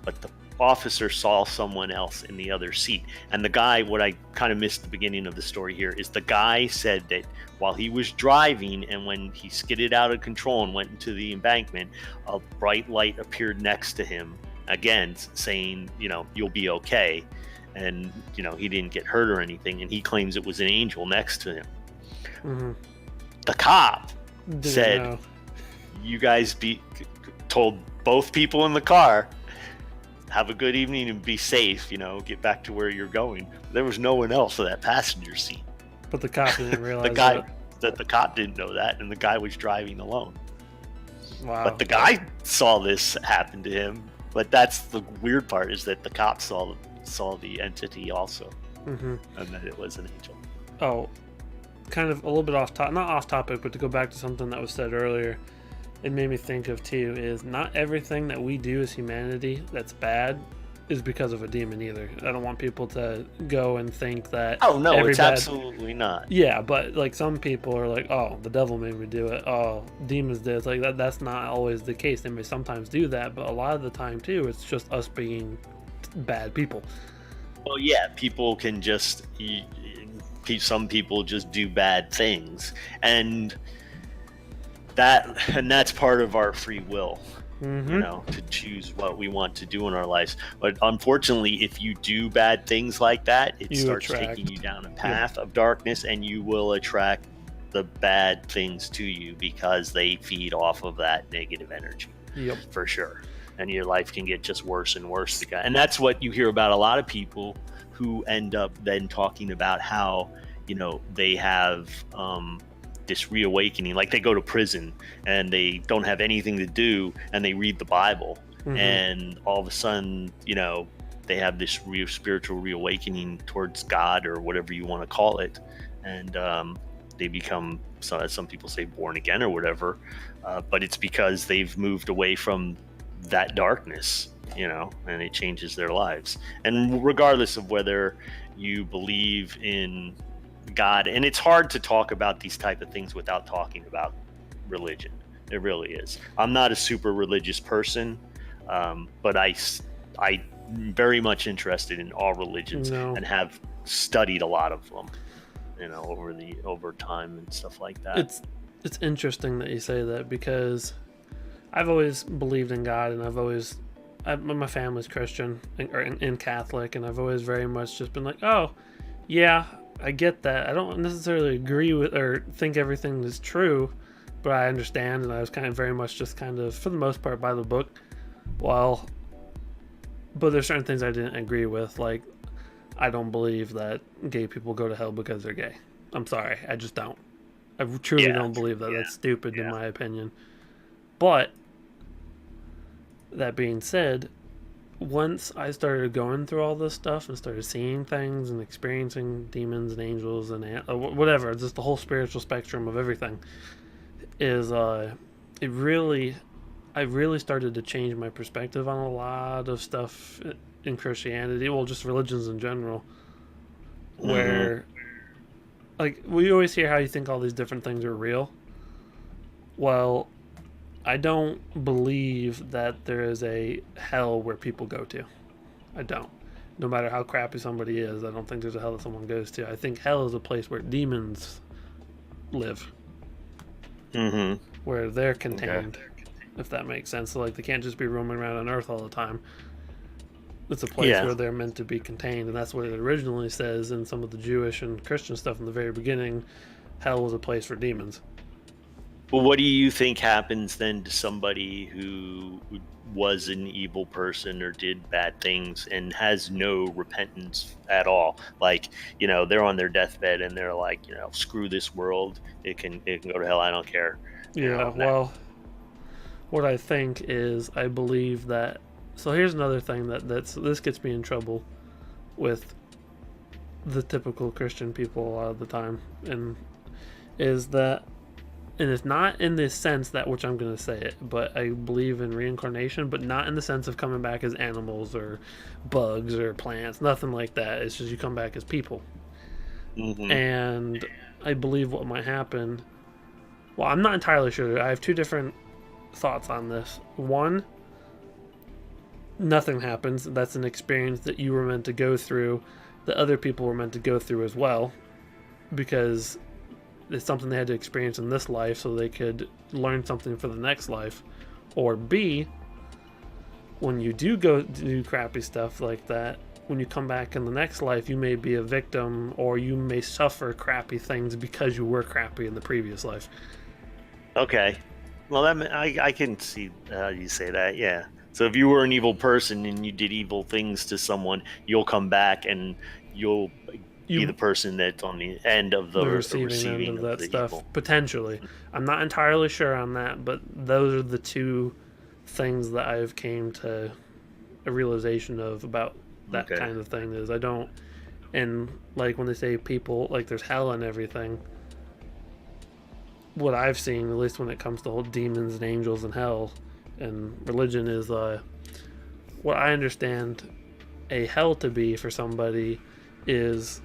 but the officer saw someone else in the other seat. And the guy, what I kind of missed the beginning of the story here, is the guy said that while he was driving and when he skidded out of control and went into the embankment, a bright light appeared next to him, again saying, "You'll be okay." And he didn't get hurt or anything, and he claims it was an angel next to him. Mm-hmm. The cop Didn't said, know. "You guys told both people in the car, have a good evening and be safe, get back to where you're going." There was no one else in that passenger seat. But the cop didn't realize The cop didn't know that, and the guy was driving alone. Wow. But the guy saw this happen to him. But that's the weird part, is that the cop saw the entity also, Mm-hmm. and that it was an angel. Oh, kind of a little bit not off topic, but to go back to something that was said earlier, it made me think of too, is not everything that we do as humanity that's bad is because of a demon either. I don't want people to go and think that. Oh no, it's absolutely not. Yeah, but like some people are like, "Oh, the devil made me do it. Oh, demons did." It's like that. That's not always the case. They may sometimes do that, but a lot of the time too, it's just us being bad people. Well, yeah, people can just. Some people just do bad things, and that's part of our free will. Mm-hmm. To choose what we want to do in our lives. But unfortunately, if you do bad things like that, it starts taking you down a path of darkness, and you will attract the bad things to you because they feed off of that negative energy. Yep. For sure. And your life can get just worse and worse. And that's what you hear about a lot of people who end up then talking about how, they have this reawakening. Like they go to prison and they don't have anything to do and they read the Bible, Mm-hmm. and all of a sudden, they have this real spiritual reawakening towards God or whatever you want to call it. And they become, so as some people say, born again or whatever. But it's because they've moved away from that darkness, and it changes their lives. And regardless of whether you believe in God, and it's hard to talk about these type of things without talking about religion. It really is. I'm not a super religious person, but I'm very much interested in all religions and have studied a lot of them, over time and stuff like that. It's interesting that you say that, because I've always believed in God, and my family's Christian and Catholic, and I've always very much just been like, oh, yeah, I get that. I don't necessarily agree with or think everything is true, but I understand, and I was kind of very much just kind of, for the most part, by the book. Well, but there's certain things I didn't agree with, like I don't believe that gay people go to hell because they're gay. I'm sorry, I just don't. I truly Yeah, don't believe that. yeah, That's stupid in yeah. my opinion. But that being said, once I started going through all this stuff and started seeing things and experiencing demons and angels and whatever, just the whole spiritual spectrum of everything, is it really, I really started to change my perspective on a lot of stuff in Christianity, well, just religions in general, Hmm. where like we always hear how you think all these different things are real. Well, I don't believe that there is a hell where people go to. I don't. No matter how crappy somebody is, I don't think there's a hell that someone goes to. I think hell is a place where demons live, Hmm. where they're Okay. contained, if that makes sense. So, like, they can't just be roaming around on Earth all the time. It's a place Yeah. where they're meant to be contained, and that's what it originally says in some of the Jewish and Christian stuff in the very beginning. Hell was a place for demons. Well, what do you think happens then to somebody who was an evil person or did bad things and has no repentance at all? Like, they're on their deathbed and they're like, screw this world. It can go to hell. I don't care. Yeah, That. well, what I think is I believe that. So here's another thing this gets me in trouble with the typical Christian people a lot of the time, and is that, and it's not in the sense that which I'm going to say it, but I believe in reincarnation, but not in the sense of coming back as animals or bugs or plants, nothing like that. It's just you come back as people. Hmm. And I believe what might happen. Well, I'm not entirely sure. I have two different thoughts on this. One, nothing happens. That's an experience that you were meant to go through, that other people were meant to go through as well, because it's something they had to experience in this life so they could learn something for the next life. Or B, when you do go do crappy stuff like that, when you come back in the next life, you may be a victim or you may suffer crappy things because you were crappy in the previous life. Okay. Well, I can see how you say that. Yeah. So if you were an evil person and you did evil things to someone, you'll come back and you'll be the You person that's on the end of the the receiving end receiving of of that the stuff evil. potentially. I'm not entirely sure on that, but those are the two things that I've came to a realization of about that Okay. kind of thing is I don't, and like when they say people like there's hell and everything, what I've seen, at least when it comes to whole demons and angels and hell and religion, is what I understand a hell to be for somebody is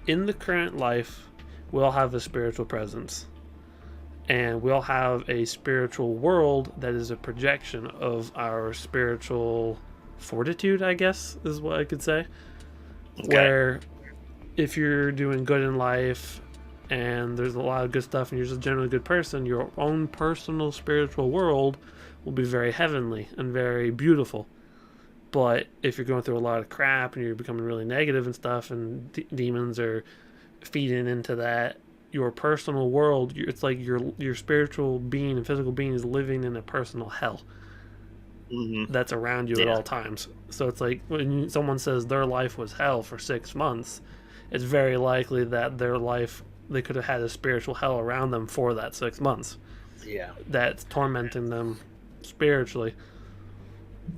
in the current life, we'll have a spiritual presence and we'll have a spiritual world that is a projection of our spiritual fortitude, I guess is what I could say. Okay. Where if you're doing good in life and there's a lot of good stuff and you're just a generally good person, your own personal spiritual world will be very heavenly and very beautiful. But if you're going through a lot of crap and you're becoming really negative and stuff, and demons are feeding into that, your personal world, it's like your spiritual being and physical being is living in a personal hell Hmm. that's around you at Yeah. all times. So it's like when someone says their life was hell for 6 months, it's very likely that their life, they could have had a spiritual hell around them for that 6 months Yeah. that's tormenting them spiritually.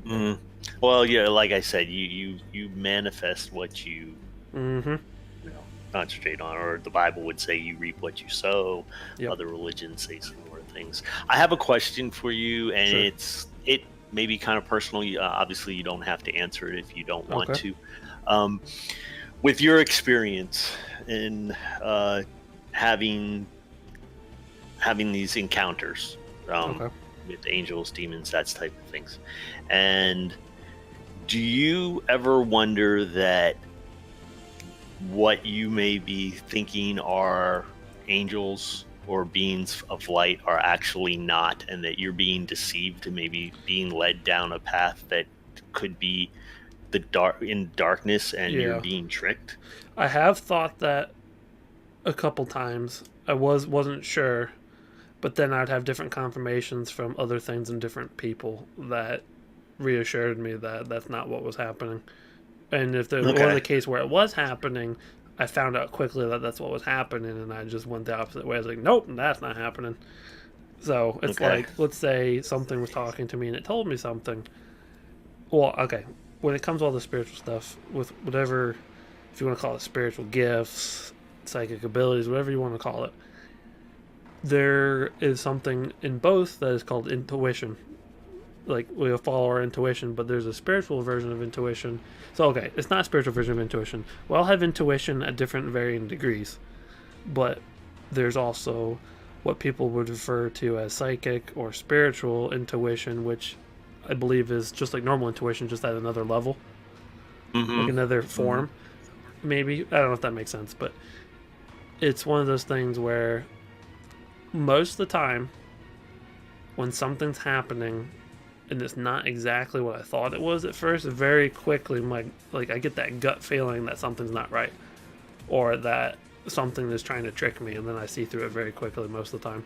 Hmm. Well, yeah. Like I said, you manifest what Mm-hmm. you know concentrate on, or the Bible would say you reap what you sow. Yep. Other religions say similar things. I have a question for you, and Sure. it may be kind of personal. Obviously, you don't have to answer it if you don't want Okay. to. Um, with your experience in having these encounters Okay. with angels, demons, that type of things, and do you ever wonder that what you may be thinking are angels or beings of light are actually not, and that you're being deceived to maybe being led down a path that could be in darkness, and you're Yeah. being tricked? I have thought that a couple times. I wasn't sure, but then I'd have different confirmations from other things and different people that reassured me that that's not what was happening. And if there were Okay. the case where it was happening, I found out quickly that that's what was happening, and I just went the opposite way. I was like, nope, that's not happening. So it's Okay. like, let's say something was talking to me and it told me something. Well, okay, when it comes to all the spiritual stuff, with whatever, if you want to call it spiritual gifts, psychic abilities, whatever you want to call it, there is something in both that is called intuition. Like, we'll follow our intuition, but there's a spiritual version of intuition. So, okay, it's not a spiritual version of intuition. We all have intuition at different varying degrees, but there's also what people would refer to as psychic or spiritual intuition, which I believe is just like normal intuition, just at another level, like Mm-hmm. another Mm-hmm. form. Maybe, I don't know if that makes sense, but it's one of those things where most of the time when something's happening and it's not exactly what I thought it was at first, very quickly like I get that gut feeling that something's not right, or that something is trying to trick me, and then I see through it very quickly most of the time.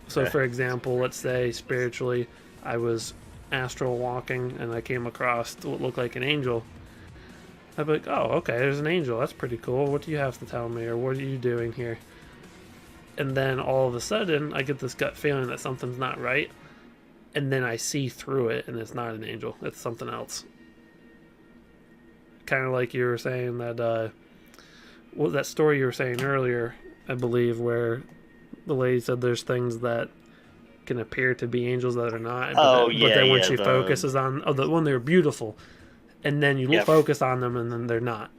So, Okay. for example, let's say spiritually, I was astral walking and I came across what looked like an angel. I'd be like, oh, okay, there's an angel. That's pretty cool. What do you have to tell me, or what are you doing here? And then all of a sudden, I get this gut feeling that something's not right, and then I see through it, and it's not an angel. It's something else. Kind of like you were saying that, well, that story you were saying earlier, I believe, where the lady said there's things that can appear to be angels that are not, Oh but yeah, then when yeah. she The focuses on the one, they're beautiful, and then you yeah, focus on them, and then they're not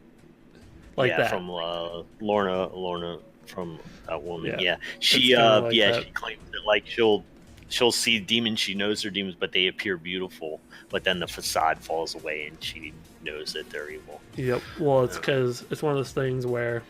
like yeah. that. From Lorna from that woman. Yeah, Yeah, it's kind of like yeah, that. she claims that like she'll see demons. She knows they're demons, but they appear beautiful. But then the facade falls away, and she knows that they're evil. Yep. Well, it's Yeah. because it's one of those things where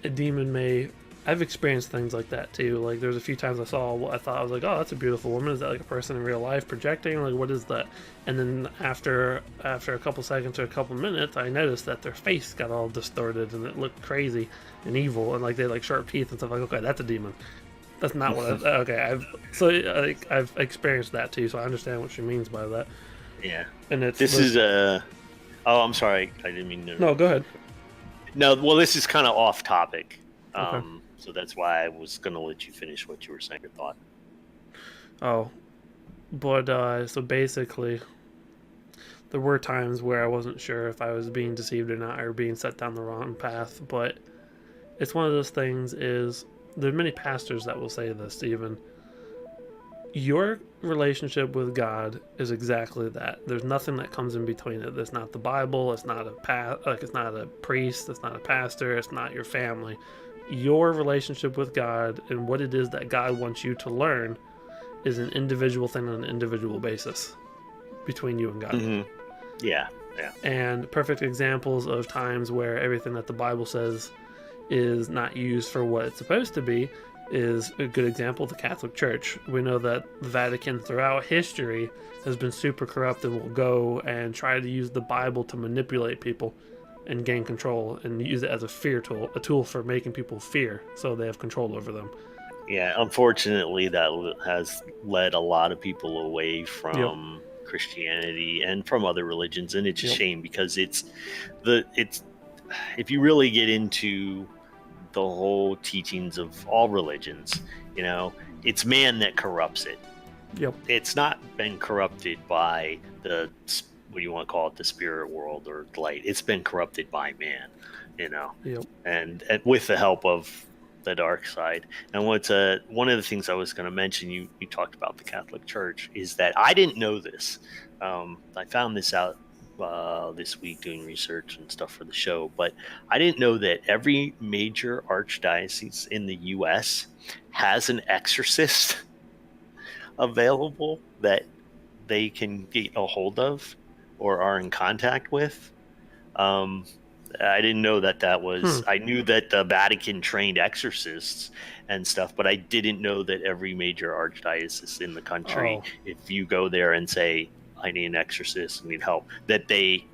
a demon may. I've experienced things like that too. Like, there's a few times I saw what I thought I was like, oh, that's a beautiful woman. Is that like a person in real life projecting? Like, what is that? And then after a couple seconds or a couple minutes, I noticed that their face got all distorted and it looked crazy and evil, and like they had like sharp teeth and stuff. Like, okay, that's a demon. That's not what I. Okay, I've experienced that too, so I understand what she means by that. Yeah. And it's This is a. Oh, I'm sorry. I didn't mean to. no, go ahead. No, well, this is kind of off topic. Okay. So that's why I was going to let you finish what you were saying. Your thought. Oh, but so basically, there were times where I wasn't sure if I was being deceived or not, or being set down the wrong path. But it's one of those things. Is there are many pastors that will say this, Stephen. Your relationship with God is exactly that. There's nothing that comes in between it. There's not the Bible. It's not it's not a priest. It's not a pastor. It's not your family. Your relationship with God and what it is that God wants you to learn is an individual thing on an individual basis between you and God. Mm-hmm. Yeah. Yeah. And perfect examples of times where everything that the Bible says is not used for what it's supposed to be is a good example, the Catholic Church. We know that the Vatican throughout history has been super corrupt and will go and try to use the Bible to manipulate people and gain control and use it as a fear tool, a tool for making people fear so they have control over them. Yeah. Unfortunately, that has led a lot of people away Yep. from Christianity and from other religions, and it's a Yep. shame because it's if you really get into the whole teachings of all religions, you know, it's man that corrupts it. Yep. It's not been corrupted by the what do you want to call it, the spirit world or light. It's been corrupted by man, you know, Yep. and with the help of the dark side. And what's one of the things I was going to mention, you talked about the Catholic Church, is that I didn't know this. I found this out this week doing research and stuff for the show, but I didn't know that every major archdiocese in the U.S. has an exorcist available that they can get a hold of or are in contact with. Um, I didn't know that was. I knew that the Vatican trained exorcists and stuff, but I didn't know that every major archdiocese in the country, Oh. if you go there and say, "I need an exorcist, I need help," that they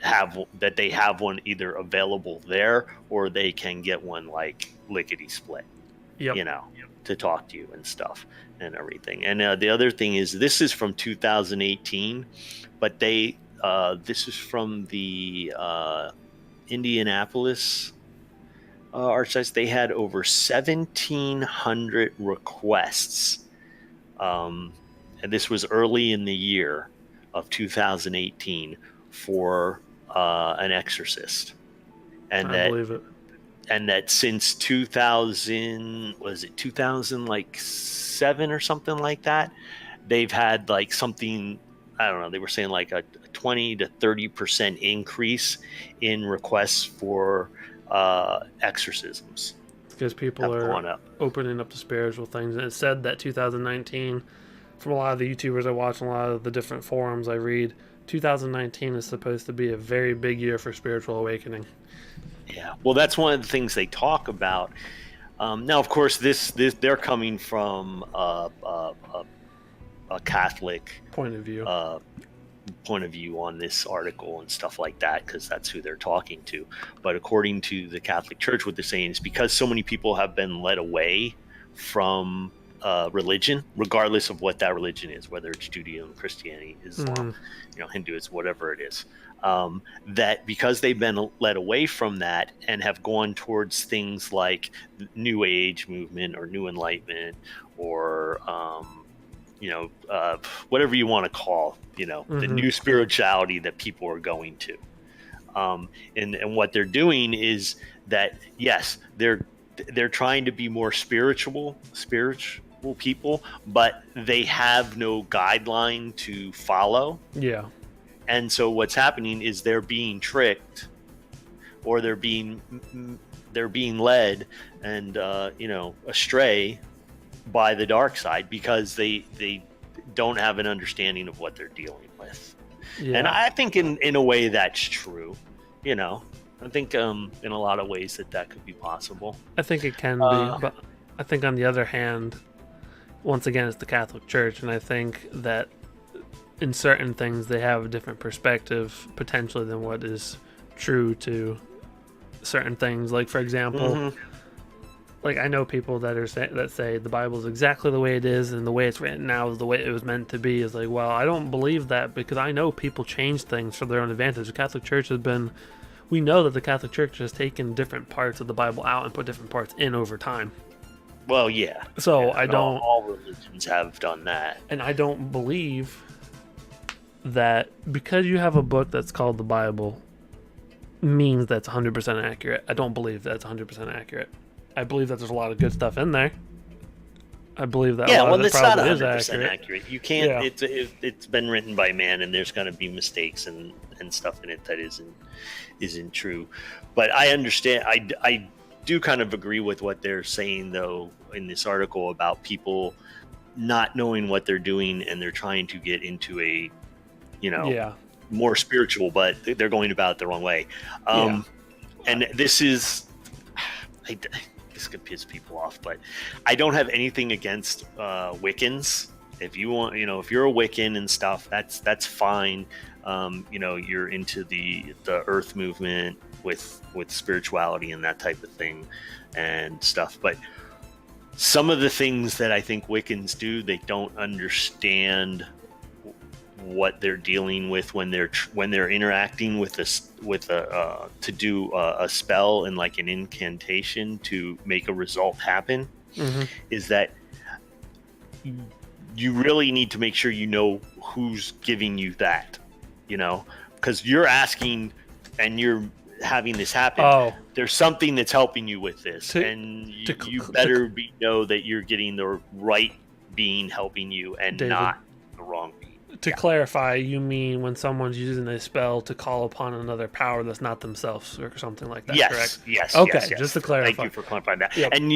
have one either available there or they can get one like lickety split, Yep. you know, to talk to you and stuff and everything. And the other thing is, this is from 2018, but they This is from the Indianapolis Archdiocese. They had over 1,700 requests, and this was early in the year of 2018 for an exorcist, and I believe it. that since 2000, was it 2007 or something like that, they've had like something, I don't know, they were saying like a 20 to 30% increase in requests for exorcisms. Because people are opening up to spiritual things. And it said that 2019, from a lot of the YouTubers I watch and a lot of the different forums I read, 2019 is supposed to be a very big year for spiritual awakening. Yeah, well, that's one of the things they talk about. Now, of course, this they're coming from a Catholic point of view on this article and stuff like that, because that's who they're talking to. But according to the Catholic Church, what they're saying is because so many people have been led away from religion, regardless of what that religion is, whether it's Judaism, Christianity, Islam, Hinduism, whatever it is, that because they've been led away from that and have gone towards things like New Age movement or New Enlightenment or whatever you want to call, the new spirituality that people are going to. And what they're doing is that, yes, they're trying to be more spiritual people, but they have no guideline to follow. Yeah. And so what's happening is they're being tricked, or they're being led and astray by the dark side, because they don't have an understanding of what they're dealing with. Yeah. And I think in a way that's true. I think in a lot of ways that could be possible. I think it can be, but I think on the other hand, once again, it's the Catholic Church, and I think that in certain things they have a different perspective potentially than what is true to certain things. Like, for example, like, I know people that say the Bible is exactly the way it is, and the way it's written now is the way it was meant to be. Is like, well, I don't believe that, because I know people change things for their own advantage. The Catholic Church we know that the Catholic Church has taken different parts of the Bible out and put different parts in over time. Well, yeah. So I don't. All religions have done that, and I don't believe that because you have a book that's called the Bible means that's 100% accurate. I don't believe that's 100% accurate. I believe that there's a lot of good stuff in there. I believe that. Yeah, well, it's not 100% accurate. You can't. Yeah. It's been written by man, and there's going to be mistakes and stuff in it that isn't true. But I understand. I do kind of agree with what they're saying, though, in this article about people not knowing what they're doing, and they're trying to get into a, more spiritual, but they're going about it the wrong way. And this is. This could piss people off, but I don't have anything against Wiccans. If you want, if you're a Wiccan and stuff, that's fine. You're into the Earth movement with spirituality and that type of thing and stuff. But some of the things that I think Wiccans do, they don't understand what they're dealing with when they're interacting with to do a spell and like an incantation to make a result happen. Is that you really need to make sure you know who's giving you that, because you're asking and you're having this happen. There's something that's helping you with this, and you better know that you're getting the right being helping you and David, not the wrong being. To clarify, you mean when someone's using a spell to call upon another power that's not themselves or something like that, correct? Yes. Okay, yes. Just to clarify. Thank you for clarifying that. Yep. And,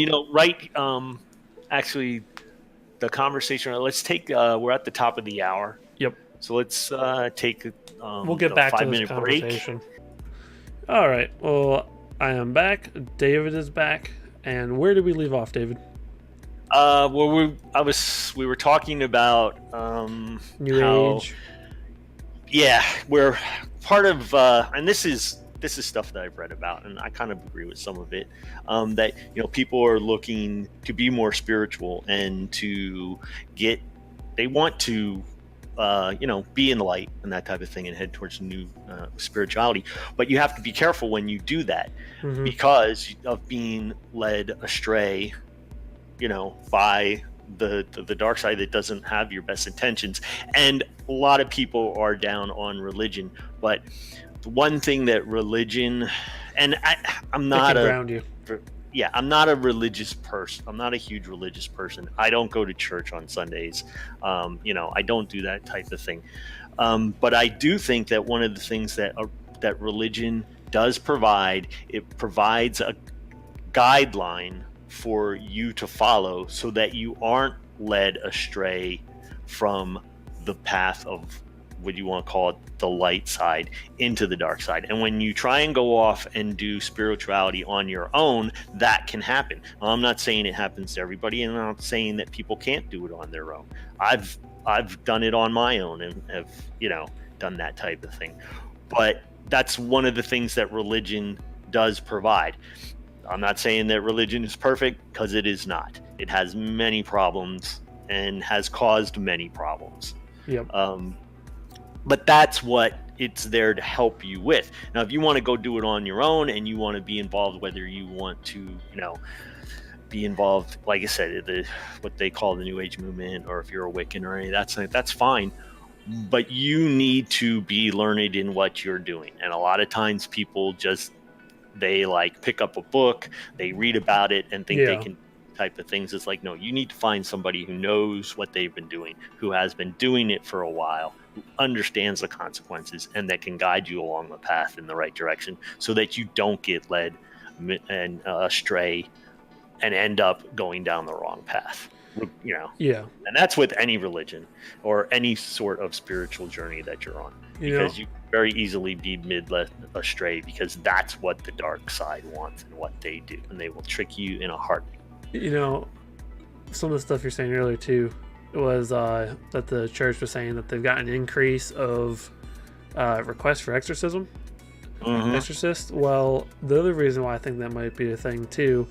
actually, the conversation, let's take, we're at the top of the hour. Yep. So let's take we'll get back to this conversation. Break. All right. Well, I am back. David is back. And where did we leave off, David? We were talking about New Age. Yeah, we're part of, and this is stuff that I've read about, and I kind of agree with some of it. That people are looking to be more spiritual and to they want to be in the light and that type of thing and head towards new spirituality. But you have to be careful when you do that because of being led astray, by the dark side that doesn't have your best intentions. And a lot of people are down on religion, but the one thing that religion, and I'm not ground you. Yeah, I'm not a religious person. I'm not a huge religious person. I don't go to church on Sundays. I don't do that type of thing. But I do think that one of the things that religion does provide, it provides a guideline for you to follow so that you aren't led astray from the path of what you want to call it, the light side, into the dark side. And when you try and go off and do spirituality on your own, that can happen. I'm not saying it happens to everybody, and I'm not saying that people can't do it on their own. I've done it on my own and have done that type of thing. But that's one of the things that religion does provide. I'm not saying that religion is perfect, because it is not. It has many problems and has caused many problems. Yep. But that's what it's there to help you with. Now, if you want to go do it on your own and you want to be involved, whether you want to, be involved, like I said, what they call the New Age movement, or if you're a Wiccan or any of that, that's fine. But you need to be learned in what you're doing. And a lot of times people they pick up a book, they read about it and think they can type of things. It's like, no, you need to find somebody who knows what they've been doing, who has been doing it for a while, who understands the consequences, and that can guide you along the path in the right direction so that you don't get led and astray and end up going down the wrong path. And that's with any religion or any sort of spiritual journey that you're on, because you very easily be led astray, because that's what the dark side wants and what they do, and they will trick you in a heartbeat. Some of the stuff you're saying earlier too was that the church was saying that they've got an increase of requests for exorcism. Exorcist. Well, the other reason why I think that might be a thing too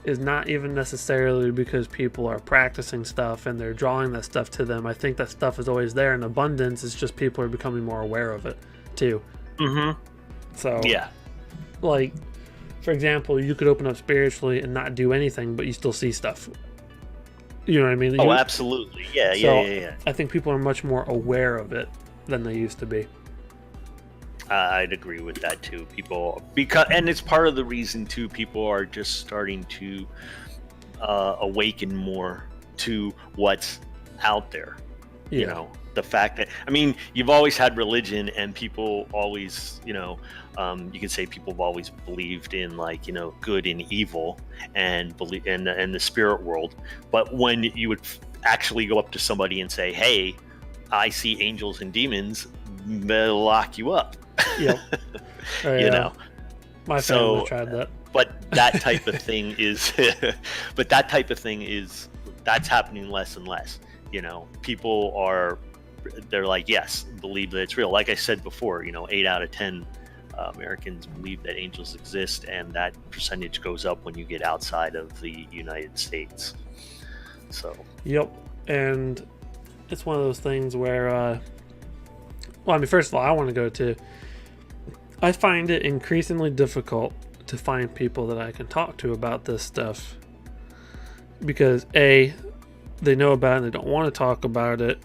is not even necessarily because people are practicing stuff and they're drawing that stuff to them. I think that stuff is always there in abundance. It's just people are becoming more aware of it too. So for example, you could open up spiritually and not do anything, but you still see stuff. You know what I mean? Oh, absolutely. Yeah. I think people are much more aware of it than they used to be. I'd agree with that too. And it's part of the reason too, people are just starting to awaken more to what's out there. The fact that, you've always had religion, and people always, you can say people have always believed in good and evil and believe in the spirit world. But when you would actually go up to somebody and say, "Hey, I see angels and demons," they'll lock you up. Yep. My family tried that. But that type of thing is, that's happening less and less. People they're like, yes, believe that it's real. Like I said before, 8 out of 10 Americans believe that angels exist, and that percentage goes up when you get outside of the United States. So. Yep, and it's one of those things where, first of all, I want to go to. I find it increasingly difficult to find people that I can talk to about this stuff, because A, they know about it and they don't want to talk about it,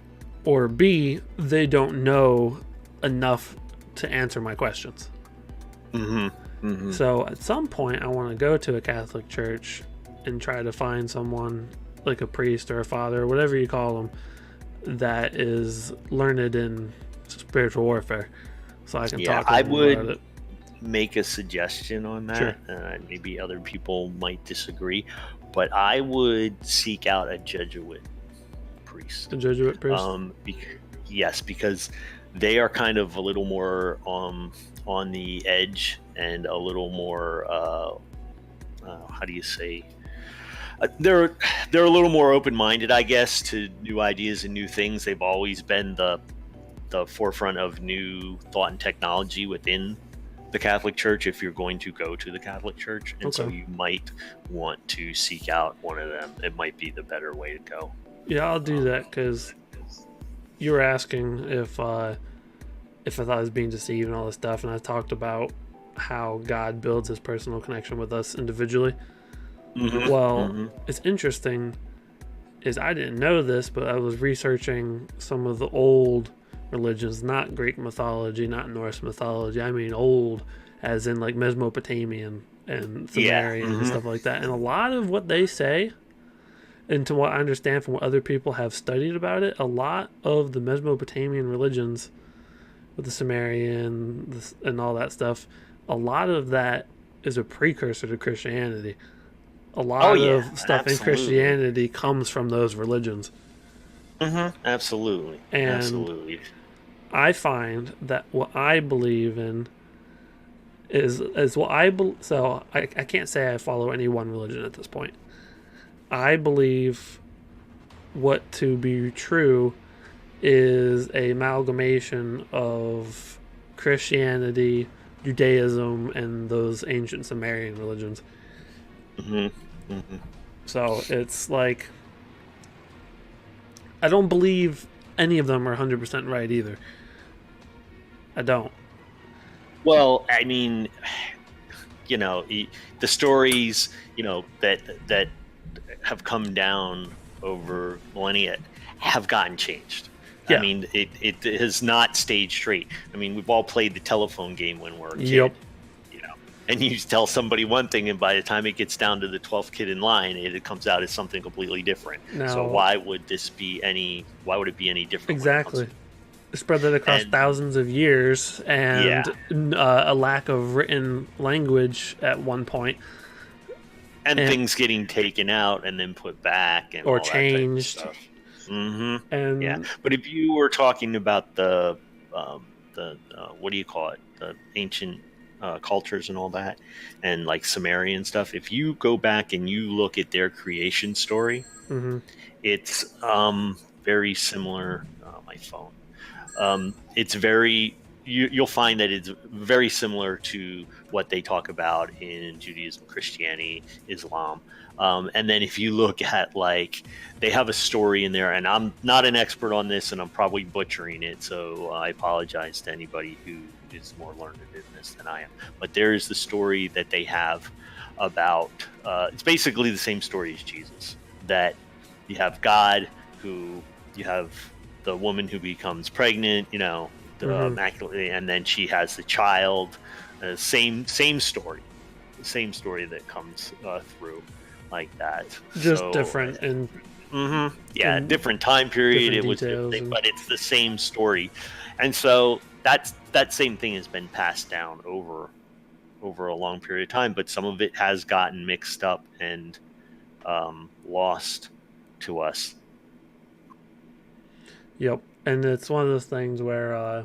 or B, they don't know enough to answer my questions. So at some point I want to go to a Catholic church and try to find someone like a priest or a father or whatever you call them that is learned in spiritual warfare, so I can talk to them about it. Make a suggestion on that. Sure. Maybe other people might disagree, but I would seek out a Jesuit priest. A Jesuit priest? Yes, because they are kind of a little more on the edge and a little more how do you say, they're a little more open-minded, I guess, to new ideas and new things. They've always been the forefront of new thought and technology within the Catholic Church, if you're going to go to the Catholic Church. And so you might want to seek out one of them. It might be the better way to go. Yeah, I'll do that, because you were asking if I thought I was being deceived and all this stuff, and I talked about how God builds his personal connection with us individually. Well, it's interesting is I didn't know this, but I was researching some of the old religions, not Greek mythology, not Norse mythology. I mean old, as in like Mesopotamian and Sumerian and stuff like that. And a lot of what they say, and to what I understand from what other people have studied about it, a lot of the Mesopotamian religions with the Sumerian and all that stuff, a lot of that is a precursor to Christianity. A lot of stuff in Christianity comes from those religions. Absolutely. And absolutely. I find that what I believe in is what so I can't say I follow any one religion at this point. I believe what to be true is a amalgamation of Christianity, Judaism, and those ancient Sumerian religions. So it's like I don't believe any of them are 100% right either. I don't. Well, I mean, the stories, that have come down over millennia have gotten changed. Yeah. I mean, it has not stayed straight. I mean, we've all played the telephone game when we're a kid. Yep. And you tell somebody one thing, and by the time it gets down to the 12th kid in line, it comes out as something completely different. Now, so why would it be any different? Exactly. Spread that across thousands of years, and a lack of written language at one point. And things getting taken out and then put back and or all changed. That type of stuff. And but if you were talking about the what do you call it? The ancient cultures and all that, and like Sumerian stuff. If you go back and you look at their creation story, it's very similar. My phone. It's very. You'll find that it's very similar to what they talk about in Judaism, Christianity, Islam. And then if you look at, like, they have a story in there, and I'm not an expert on this, and I'm probably butchering it, so I apologize to anybody who is more learned in this than I am. But there is the story that they have about, it's basically the same story as Jesus, that you have God, who you have the woman who becomes pregnant, immaculately, and then she has the child. Same story, the same story that comes through like that. Just different and different time period. It was different, but it's the same story, and so that same thing has been passed down over a long period of time. But some of it has gotten mixed up and lost to us. Yep. And it's one of those things where I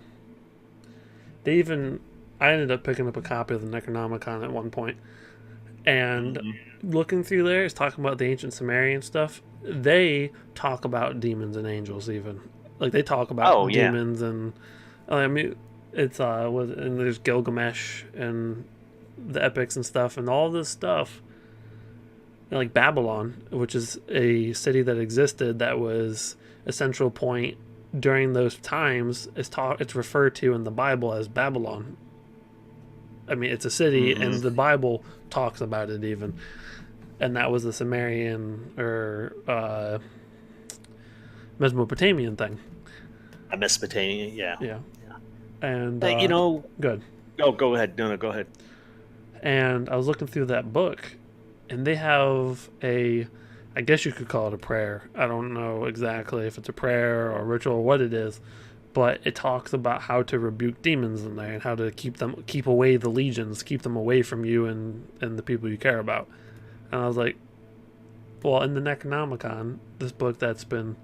ended up picking up a copy of the Necronomicon at one point, and looking through there, it's talking about the ancient Sumerian stuff. They talk about demons and angels, even like they talk about demons and I mean it's and there's Gilgamesh and the epics and stuff, and all this stuff. Like Babylon, which is a city that existed that was a central point during those times, it's referred to in the Bible as Babylon. I mean, it's a city, and the Bible talks about it even. And that was the Sumerian or Mesopotamian thing. A Mesopotamian, yeah. And good. Oh, go ahead. No, go ahead. And I was looking through that book, and they have I guess you could call it a prayer. I don't know exactly if it's a prayer or a ritual or what it is, but it talks about how to rebuke demons in there and how to keep away the legions, keep them away from you and the people you care about. And I was like, well, in the Necronomicon, this book that's been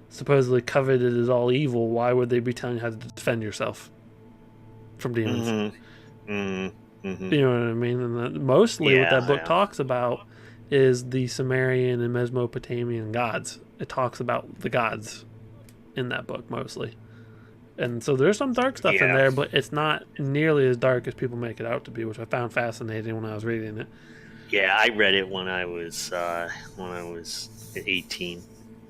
supposedly coveted as all evil, why would they be telling you how to defend yourself from demons? You know what I mean? And mostly what that book talks about is the Sumerian and Mesopotamian gods. It talks about the gods in that book mostly. And so there's some dark stuff in there, but it's not nearly as dark as people make it out to be, which I found fascinating when I was reading it. Yeah, I read it when I was 18.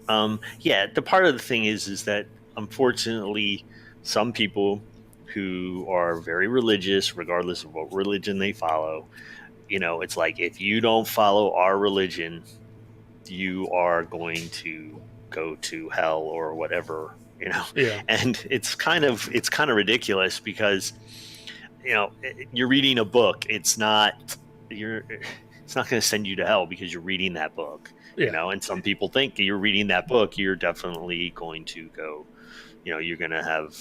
The part of the thing is that unfortunately, some people who are very religious, regardless of what religion they follow, it's like if you don't follow our religion, you are going to go to hell or whatever. Yeah. And it's kind of ridiculous because you're reading a book. It's not going to send you to hell because you're reading that book. Yeah. And some people think you're reading that book, you're definitely going to go. You're going to have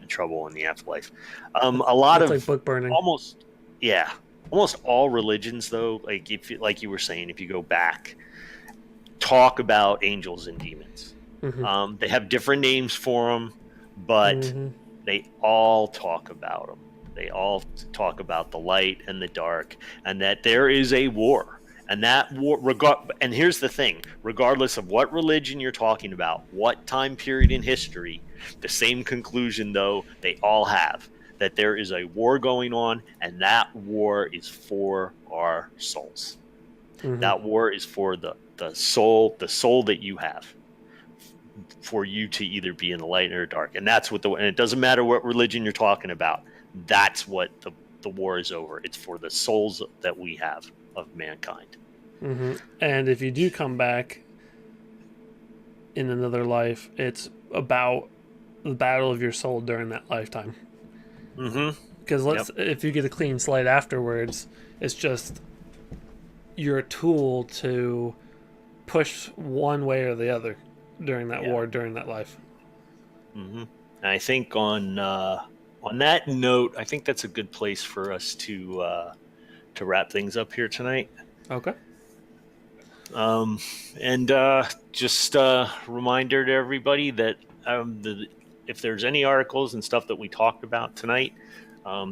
trouble in the afterlife. A lot That's like of book burning. almost, yeah, almost all religions, though. Like like you were saying, if you go back, talk about angels and demons. They have different names for them, but they all talk about them. They all talk about the light and the dark, and that there is a war. And that war, and here's the thing: regardless of what religion you're talking about, what time period in history, the same conclusion, though, they all have that there is a war going on, and that war is for our souls. That war is for the soul that you have, for you to either be in the light or dark. And that's what and it doesn't matter what religion you're talking about. That's what the war is over. It's for the souls that we have of mankind. And if you do come back in another life, it's about the battle of your soul during that lifetime. Because if you get a clean slate afterwards, it's just you're a tool to push one way or the other during that war, during that life. And I think on that note, I think that's a good place for us to wrap things up here tonight. Okay. And just a reminder to everybody that if there's any articles and stuff that we talked about tonight,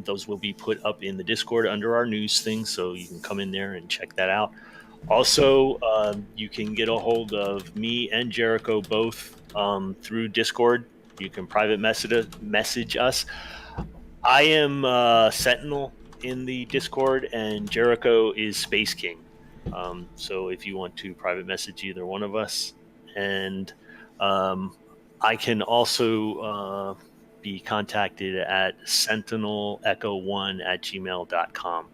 those will be put up in the Discord under our news thing, so you can come in there and check that out. Also, you can get a hold of me and Jericho both through Discord. You can private message us. I am Sentinel in the Discord, and Jericho is Space King. So if you want to private message either one of us, and I can also be contacted at sentinelecho1@gmail.com.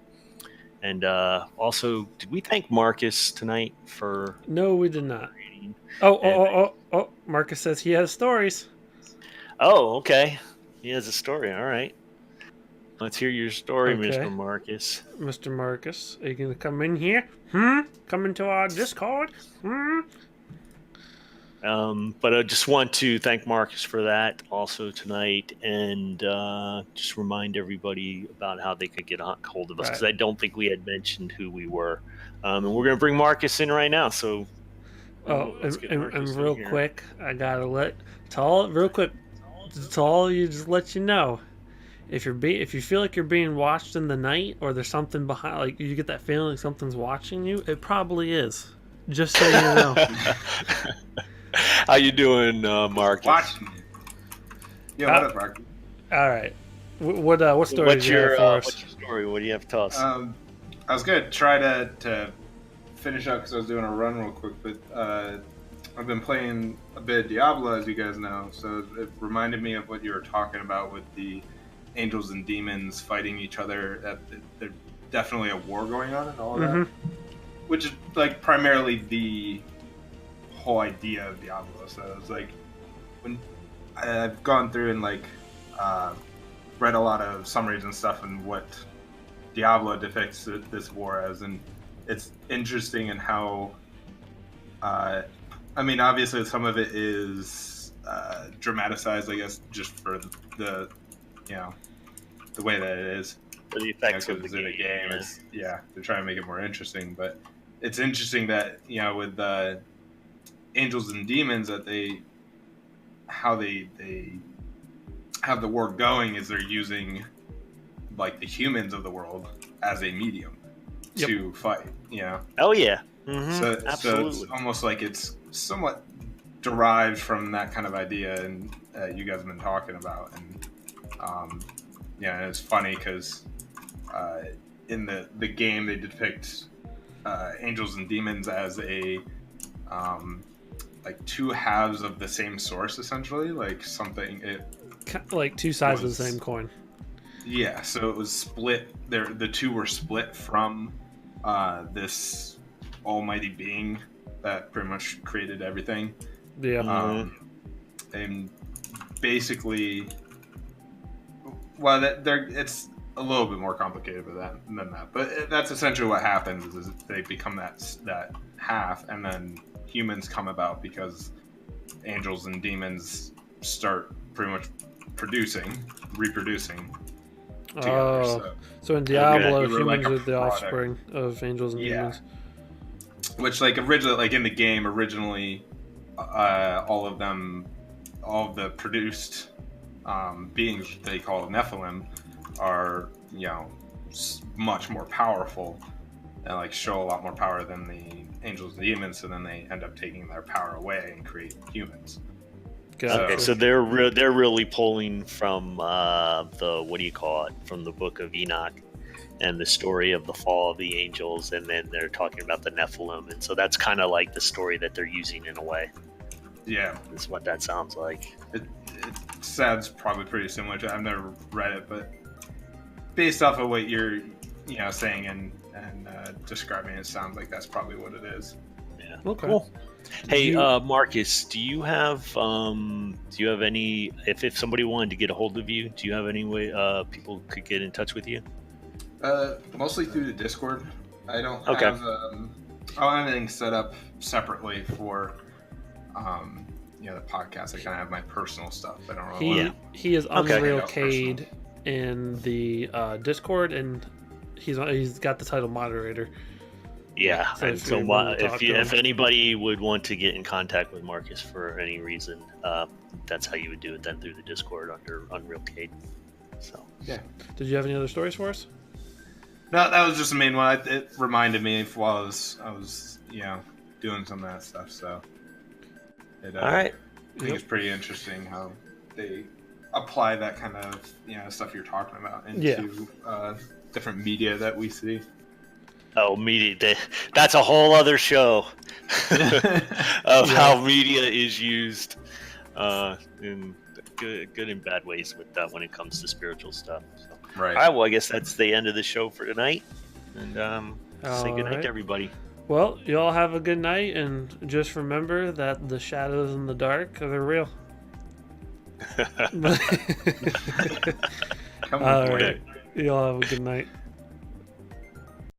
And also, did we thank Marcus tonight for? No, we did not. Oh! Marcus says he has stories. Oh, okay. He has a story. All right. Let's hear your story, Okay. Mr. Marcus. Mr. Marcus, are you going to come in here? Come into our Discord? But I just want to thank Marcus for that also tonight, and just remind everybody about how they could get a hold of us, because I don't think we had mentioned who we were. And we're going to bring Marcus in right now. So, and real quick, I gotta let all you just let you know. If you feel like you're being watched in the night, or there's something behind, like you get that feeling like something's watching you, it probably is. Just so you know. How you doing, Marcus? Watching you. Yeah, what up, Marcus? All right. What story do you have for us? What's your story? What do you have to tell us? I was gonna try to finish up because I was doing a run real quick, but I've been playing a bit of Diablo, as you guys know, so it reminded me of what you were talking about with the angels and demons fighting each other. There's definitely a war going on and all of that, which is like primarily the whole idea of Diablo. So it's like when I've gone through and like read a lot of summaries and stuff and what Diablo depicts this war as, and it's interesting in how I mean, obviously some of it is dramatized, I guess, just for the the way that it is. For the effects of the game. They're trying to make it more interesting, but it's interesting that with angels and demons, that how they have the war going is they're using like the humans of the world as a medium to fight. Oh yeah. So it's almost like it's somewhat derived from that kind of idea, and you guys have been talking about, and and it's funny because in the game they depict angels and demons as a like two halves of the same source, essentially. Like Like two sides of was- the same coin. Yeah, so it was split. The two were split from this almighty being that pretty much created everything. Yeah. And basically, well, it's a little bit more complicated than that. But that's essentially what happens: is they become that half, and then humans come about because angels and demons start pretty much reproducing. Together, Oh, so in Diablo, you were like humans a are the product. offspring of angels and demons. Which, like, originally, like in the game, originally, all of the produced beings they call Nephilim are, much more powerful and like show a lot more power than the angels and demons. So then they end up taking their power away and create humans. Gotcha. Okay, so they're really pulling from from the Book of Enoch and the story of the fall of the angels, and then they're talking about the Nephilim, and so that's kind of like the story that they're using in a way. Yeah, Is what that sounds like. it sounds probably pretty similar to. I've never read it, but based off of what you're saying and describing, it sounds like that's probably what it is. Yeah. Okay. Cool. Hey, Marcus, do you have any? If somebody wanted to get a hold of you, do you have any way people could get in touch with you? Mostly through the Discord. I don't Okay. have I don't have anything set up separately for the podcast. I kind of have my personal stuff. I don't really. He is Okay. Unreal Cade in the Discord, and he's got the title moderator. Yeah, So and if so you wanna talk to if him. anybody would want to get in contact with Marcus for any reason, that's how you would do it then, through the Discord under Unreal Cade. So Did you have any other stories for us? No, that was just the main one. It reminded me while I was doing some of that stuff. So all right, I think it's pretty interesting how they apply that kind of stuff you're talking about into different media that we see. oh, media, that's a whole other show of how media is used in good and bad ways with that when it comes to spiritual stuff. So. Right. All right, well, I guess that's the end of the show for tonight, and say good night right. to everybody. Well, you all have a good night, and just remember that the shadows in the dark, they're real. Come All on, right. You all have a good night.